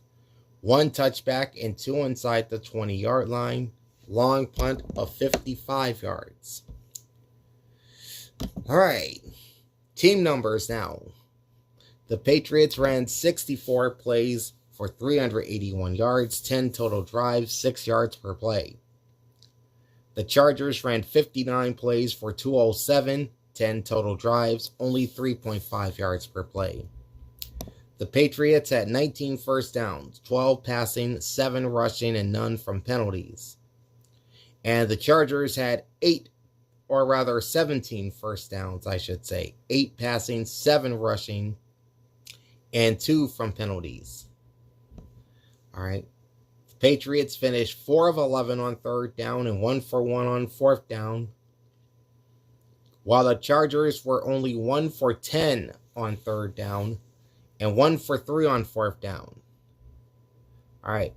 [SPEAKER 1] 1 touchback, and 2 inside the 20-yard line, long punt of 55 yards. All right, team numbers now. The Patriots ran 64 plays for 381 yards, 10 total drives, 6 yards per play. The Chargers ran 59 plays for 207, 10 total drives, only 3.5 yards per play. The Patriots had 19 first downs, 12 passing, 7 rushing, and none from penalties. And the Chargers had 17 first downs, 8 passing, 7 rushing, and 2 from penalties. All right. The Patriots finished 4 of 11 on 3rd down and 1 for 1 on 4th down, while the Chargers were only 1 for 10 on 3rd down and 1 for 3 on 4th down. All right.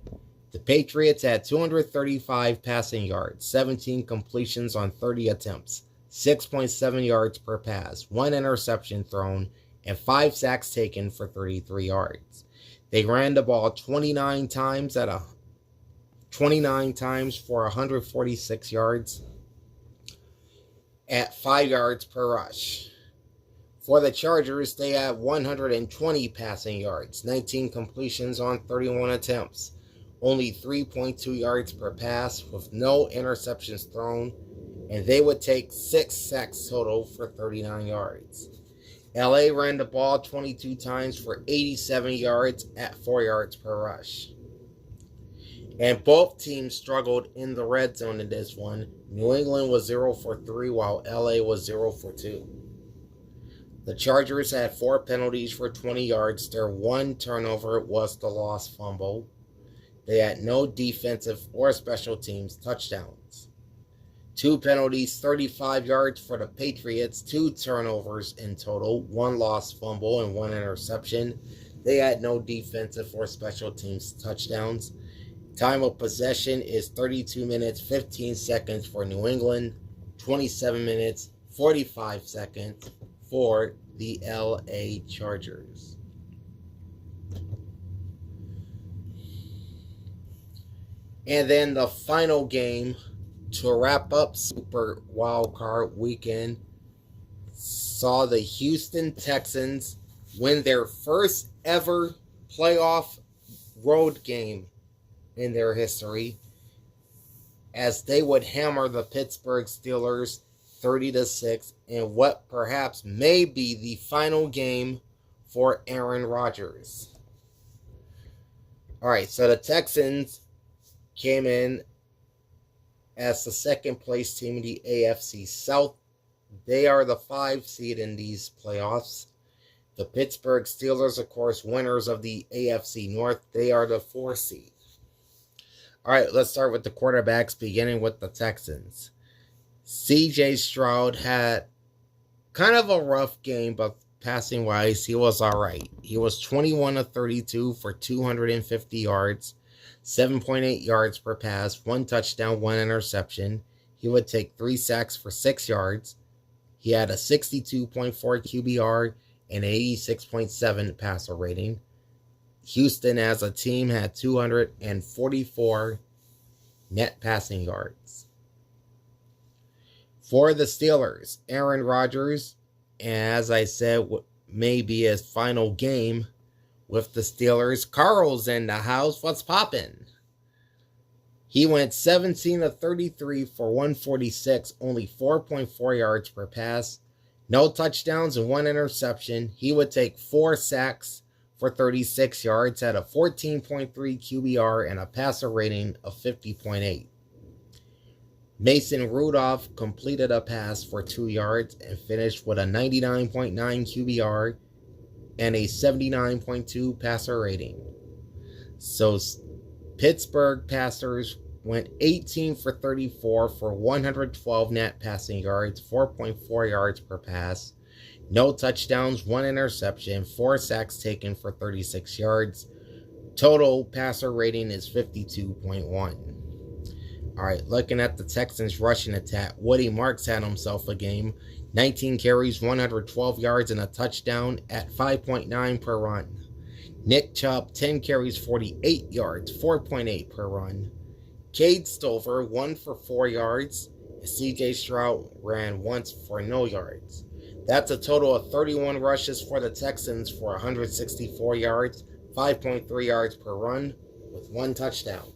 [SPEAKER 1] The Patriots had 235 passing yards, 17 completions on 30 attempts, 6.7 yards per pass, 1 interception thrown, and 5 sacks taken for 33 yards. They ran the ball 29 times for 146 yards at 5 yards per rush. For the Chargers, they had 120 passing yards, 19 completions on 31 attempts, only 3.2 yards per pass with no interceptions thrown, and they would take 6 sacks total for 39 yards. LA ran the ball 22 times for 87 yards at 4 yards per rush. And both teams struggled in the red zone in this one. New England was 0 for 3 while LA was 0 for 2. The Chargers had 4 penalties for 20 yards. Their 1 turnover was the lost fumble. They had no defensive or special teams touchdowns. 2 penalties, 35 yards for the Patriots, 2 turnovers in total, 1 lost fumble and 1 interception. They had no defensive or special teams touchdowns. Time of possession is 32 minutes, 15 seconds for New England, 27 minutes, 45 seconds for the LA Chargers. And then the final game to wrap up Super Wildcard Weekend saw the Houston Texans win their first ever playoff road game in their history as they would hammer the Pittsburgh Steelers 30-6 in what perhaps may be the final game for Aaron Rodgers. All right, so the Texans came in as the second place team in the AFC South. They are the 5 seed in these playoffs. The Pittsburgh Steelers, of course, winners of the AFC North. They are the 4 seed. All right, let's start with the quarterbacks, beginning with the Texans. CJ Stroud had kind of a rough game, but passing-wise, he was all right. He was 21 of 32 for 250 yards, 7.8 yards per pass, 1 touchdown, 1 interception. He would take 3 sacks for 6 yards. He had a 62.4 QBR and 86.7 passer rating. Houston as a team had 244 net passing yards. For the Steelers, Aaron Rodgers, as I said, may be his final game with the Steelers. Carl's in the house. What's poppin'? He went 17 of 33 for 146, only 4.4 yards per pass. No touchdowns and 1 interception. He would take 4 sacks for 36 yards, had a 14.3 QBR and a passer rating of 50.8. Mason Rudolph completed a pass for 2 yards and finished with a 99.9 QBR and a 79.2 passer rating. So Pittsburgh passers went 18 for 34 for 112 net passing yards, 4.4 yards per pass. No touchdowns, 1 interception, 4 sacks taken for 36 yards. Total passer rating is 52.1. All right, looking at the Texans' rushing attack, Woody Marks had himself a game. 19 carries, 112 yards, and a touchdown at 5.9 per run. Nick Chubb, 10 carries, 48 yards, 4.8 per run. Cade Stover, 1 for 4 yards. And CJ Stroud ran once for no yards. That's a total of 31 rushes for the Texans for 164 yards, 5.3 yards per run, with 1 touchdown.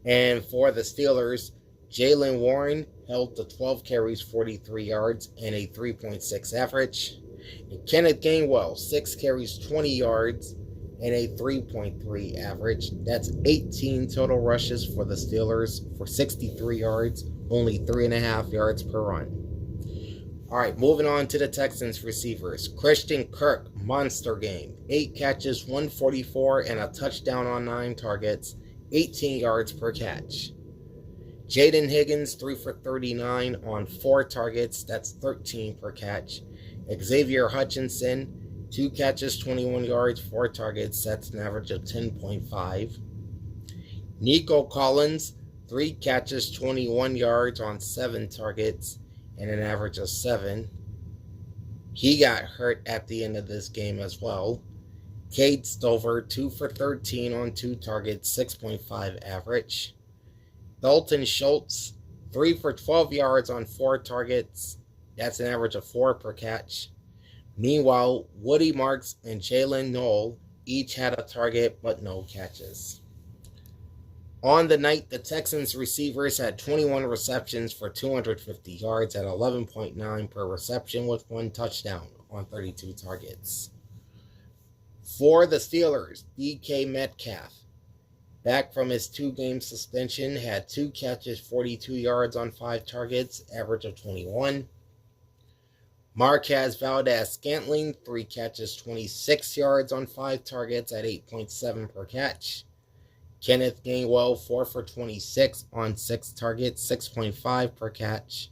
[SPEAKER 1] And for the Steelers, Jaylen Warren held to 12 carries, 43 yards, and a 3.6 average. And Kenneth Gainwell, 6 carries, 20 yards, and a 3.3 average. That's 18 total rushes for the Steelers for 63 yards, only 3.5 yards per run. All right, moving on to the Texans receivers. Christian Kirk, monster game. 8 catches, 144, and a touchdown on 9 targets, 18 yards per catch. Jaden Higgins, 3 for 39 on 4 targets. That's 13 per catch. Xavier Hutchinson, 2 catches, 21 yards, 4 targets. That's an average of 10.5. Nico Collins, 3 catches, 21 yards on 7 targets, and an average of 7. He got hurt at the end of this game as well. Cade Stover, 2 for 13 on 2 targets, 6.5 average. Dalton Schultz, 3 for 12 yards on 4 targets. That's an average of 4 per catch. Meanwhile, Woody Marks and Jalen Noel each had a target but no catches. On the night, the Texans receivers had 21 receptions for 250 yards at 11.9 per reception with 1 touchdown on 32 targets. For the Steelers, DK Metcalf, back from his 2-game suspension, had 2 catches, 42 yards on 5 targets, average of 21. Marquez Valdes-Scantling, 3 catches, 26 yards on 5 targets at 8.7 per catch. Kenneth Gainwell, 4 for 26 on 6 targets, 6.5 per catch.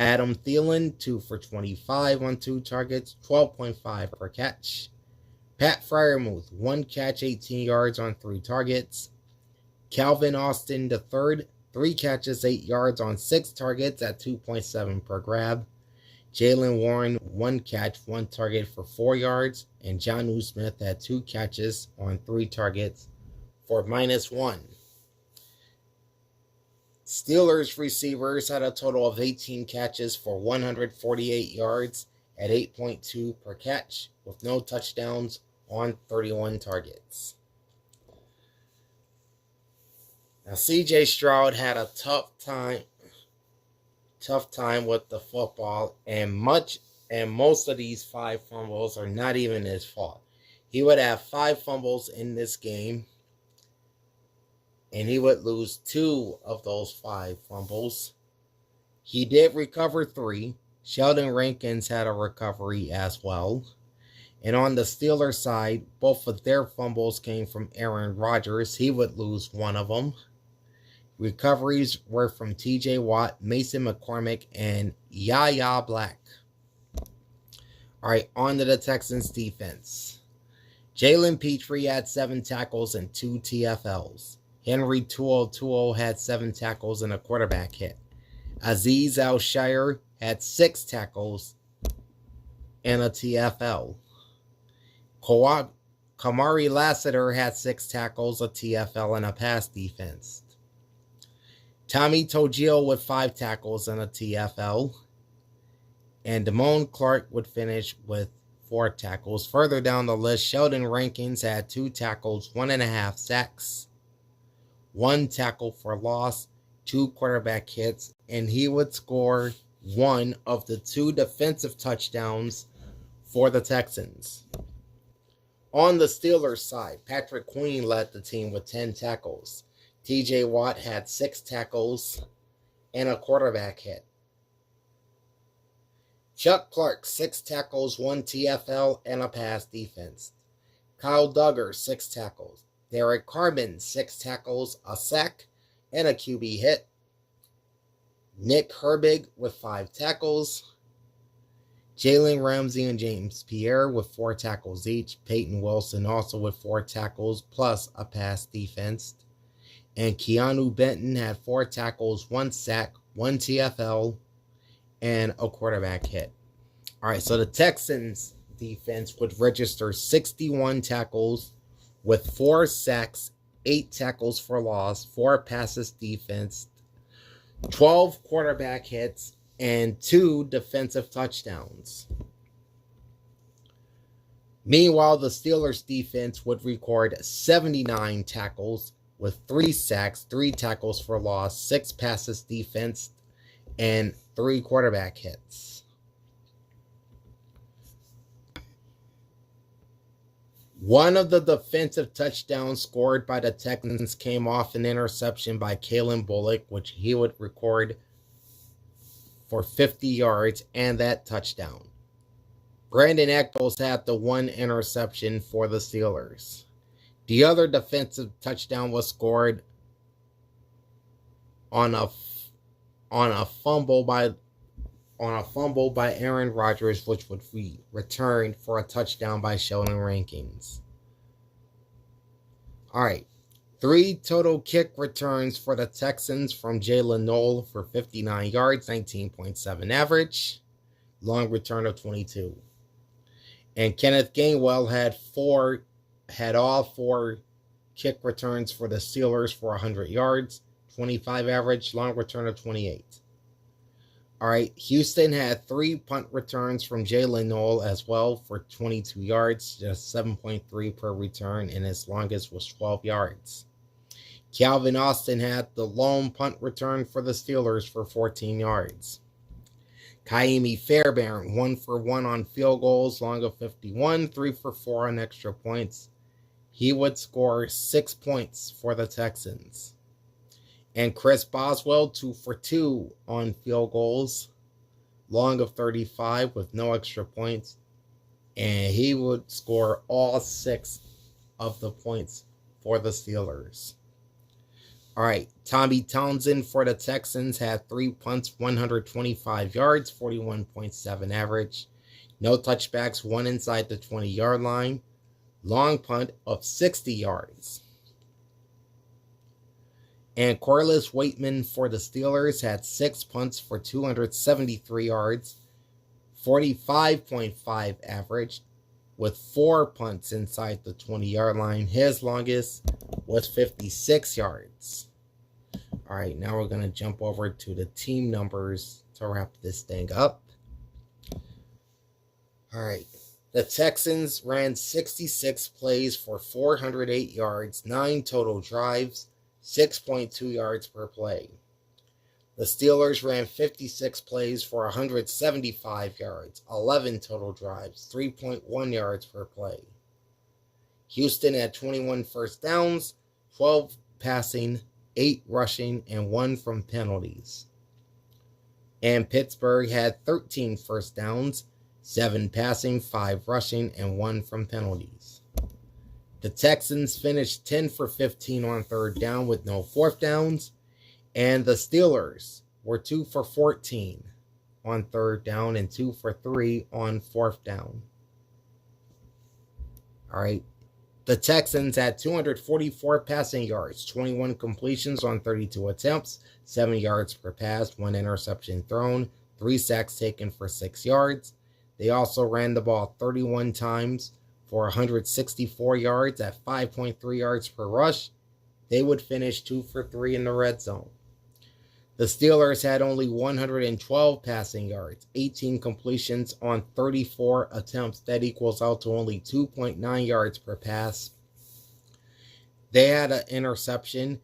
[SPEAKER 1] Adam Thielen, 2 for 25 on 2 targets, 12.5 per catch. Pat Freiermuth, 1 catch, 18 yards on 3 targets. Calvin Austin III, 3 catches, 8 yards on 6 targets at 2.7 per grab. Jaylen Warren, 1 catch, 1 target for 4 yards. And Jonnu Smith had 2 catches on 3 targets for -1. Steelers receivers had a total of 18 catches for 148 yards at 8.2 per catch, with no touchdowns on 31 targets. Now, CJ Stroud had a tough time with the football, and much And most of these 5 fumbles are not even his fault. He would have 5 fumbles in this game, and he would lose 2 of those 5 fumbles. He did recover 3. Sheldon Rankins had a recovery as well. And on the Steelers side, both of their fumbles came from Aaron Rodgers. He would lose 1 of them. Recoveries were from TJ Watt, Mason McCormick, and Yaya Black. All right, on to the Texans defense. Jalen Petrie had 7 tackles and 2 TFLs. Henry To'oTo'o had 7 tackles and a quarterback hit. Azeez Al-Shaair had 6 tackles and a TFL. Kamari Lassiter had 6 tackles, a TFL, and a pass defense. Tommy Togiel with 5 tackles and a TFL. And Damone Clark would finish with 4 tackles. Further down the list, Sheldon Rankins had 2 tackles, 1.5 sacks, 1 tackle for loss, 2 quarterback hits, and he would score 1 of the 2 defensive touchdowns for the Texans. On the Steelers side, Patrick Queen led the team with 10 tackles. TJ Watt had 6 tackles and a quarterback hit. Chuck Clark, 6 tackles, 1 TFL, and a pass defense. Kyle Duggar, 6 tackles. Derek Carman, 6 tackles, a sack, and a QB hit. Nick Herbig with 5 tackles. Jalen Ramsey and James Pierre with 4 tackles each. Peyton Wilson also with 4 tackles plus a pass defense. And Keanu Benton had 4 tackles, 1 sack, 1 TFL, and a quarterback hit. All right, so the Texans defense would register 61 tackles with 4 sacks, 8 tackles for loss, 4 passes defense, 12 quarterback hits, and 2 defensive touchdowns. Meanwhile, the Steelers defense would record 79 tackles with 3 sacks, 3 tackles for loss, 6 passes defense, and 3 quarterback hits. One of the defensive touchdowns scored by the Texans came off an interception by Kalen Bullock, which he would record for 50 yards and that touchdown. Brandon Echols had the 1 interception for the Steelers. The other defensive touchdown was scored on a fumble by Aaron Rodgers, which would be returned for a touchdown by Sheldon Rankins. All right. 3 total kick returns for the Texans from Jalen Knoll for 59 yards, 19.7 average, long return of 22. And Kenneth Gainwell had all 4 kick returns for the Steelers for 100 yards, 25 average, long return of 28. All right, Houston had 3 punt returns from Jalen Knoll as well for 22 yards, just 7.3 per return, and his longest was 12 yards. Calvin Austin had the lone punt return for the Steelers for 14 yards. Kaimi Fairbairn, 1 for 1 on field goals, long of 51, 3 for 4 on extra points. He would score 6 points for the Texans. And Chris Boswell, 2 for 2 on field goals, long of 35 with no extra points. And he would score all 6 of the points for the Steelers. All right, Tommy Townsend for the Texans had 3 punts, 125 yards, 41.7 average. No touchbacks, 1 inside the 20-yard line. Long punt of 60 yards. And Corliss Waitman for the Steelers had 6 punts for 273 yards, 45.5 average, with 4 punts inside the 20-yard line. His longest was 56 yards. All right, now we're going to jump over to the team numbers to wrap this thing up. All right, the Texans ran 66 plays for 408 yards, 9 total drives, 6.2 yards per play. The Steelers ran 56 plays for 175 yards, 11 total drives, 3.1 yards per play. Houston had 21 first downs, 12 passing, 8 rushing, and 1 from penalties. And Pittsburgh had 13 first downs, 7 passing, 5 rushing, and 1 from penalties. The Texans finished 10 for 15 on third down with no fourth downs. And the Steelers were 2 for 14 on third down and 2 for 3 on fourth down. All right. The Texans had 244 passing yards, 21 completions on 32 attempts, 7 yards per pass, 1 interception thrown, 3 sacks taken for 6 yards. They also ran the ball 31 times for 164 yards at 5.3 yards per rush. They would finish 2 for 3 in the red zone. The Steelers had only 112 passing yards, 18 completions on 34 attempts. That equals out to only 2.9 yards per pass. They had an interception,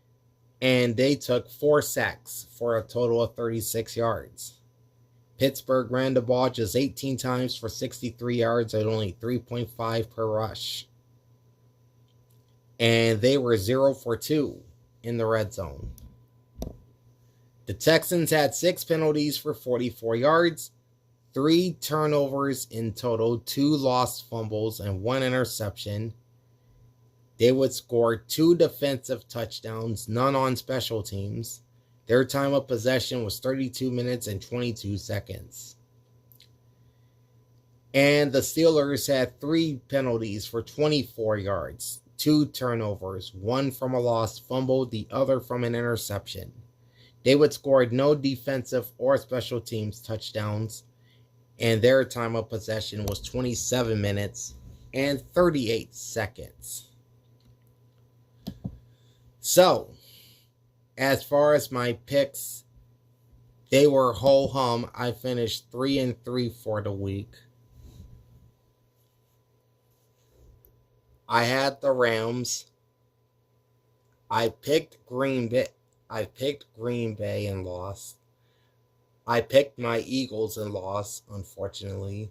[SPEAKER 1] and they took 4 sacks for a total of 36 yards. Pittsburgh ran the ball just 18 times for 63 yards at only 3.5 per rush. And they were 0 for 2 in the red zone. The Texans had 6 penalties for 44 yards, 3 turnovers in total, 2 lost fumbles, and 1 interception. They would score 2 defensive touchdowns, none on special teams. Their time of possession was 32 minutes and 22 seconds. And the Steelers had 3 penalties for 24 yards, 2 turnovers, 1 from a lost fumble, the other from an interception. They would score no defensive or special teams touchdowns, and their time of possession was 27 minutes and 38 seconds. So, as far as my picks, they were ho-hum. I finished 3-3 for the week. I had the Rams. I picked Green Bay and lost. I picked my Eagles and lost, unfortunately.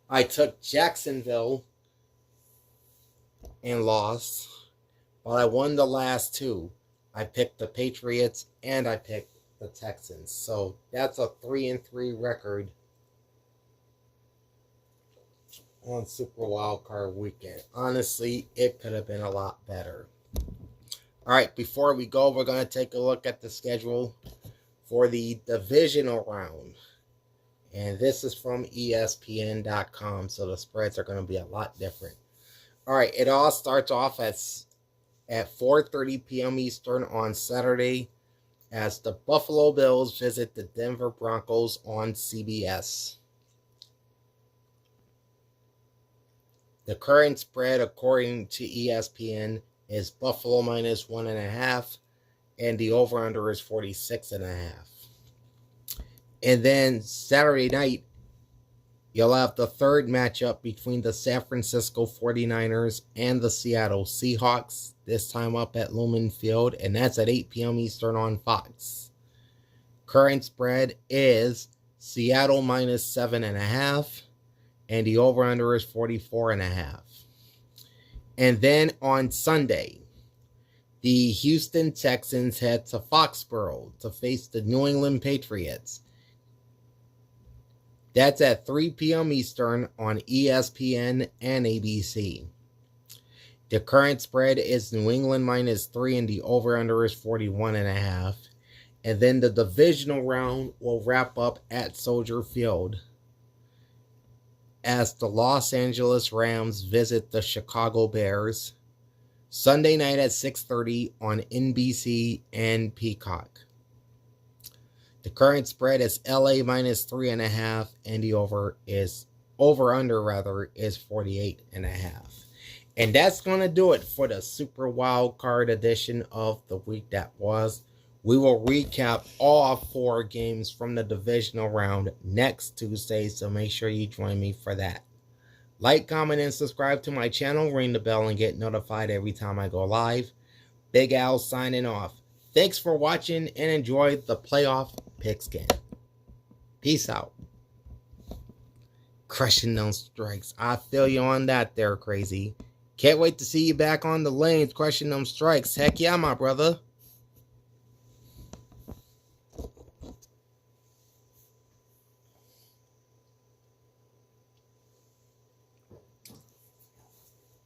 [SPEAKER 1] I took Jacksonville and lost, but I won the last 2. I picked the Patriots and I picked the Texans. So that's a 3-3 record on Super Wildcard Weekend. Honestly, it could have been a lot better. All right, before we go, we're going to take a look at the schedule for the divisional round. And this is from ESPN.com, so the spreads are going to be a lot different. All right, it all starts off at 4:30 p.m. Eastern on Saturday as the Buffalo Bills visit the Denver Broncos on CBS. The current spread, according to ESPN, is Buffalo minus 1.5, and the over-under is 46.5. And then Saturday night, you'll have the third matchup between the San Francisco 49ers and the Seattle Seahawks, this time up at Lumen Field, and that's at 8 p.m. Eastern on Fox. Current spread is Seattle minus 7.5, and the over-under is 44.5. And then on Sunday, the Houston Texans head to Foxborough to face the New England Patriots. That's at 3 p.m. Eastern on ESPN and ABC. The current spread is New England minus 3 and the over-under is 41.5. And then the divisional round will wrap up at Soldier Field as the Los Angeles Rams visit the Chicago Bears Sunday night at 6:30 on NBC and Peacock. The current spread is LA minus 3.5, and the over-under is 48.5. And that's going to do it for the Super Wild Card edition of the week that was. We will recap all 4 games from the divisional round next Tuesday, so make sure you join me for that. Like, comment, and subscribe to my channel. Ring the bell and get notified every time I go live. Big Al signing off. Thanks for watching and enjoy the playoff picks game. Peace out. Crushing those strikes. I feel you on that there, Crazy. Can't wait to see you back on the lanes crushing them strikes. Heck yeah, my brother.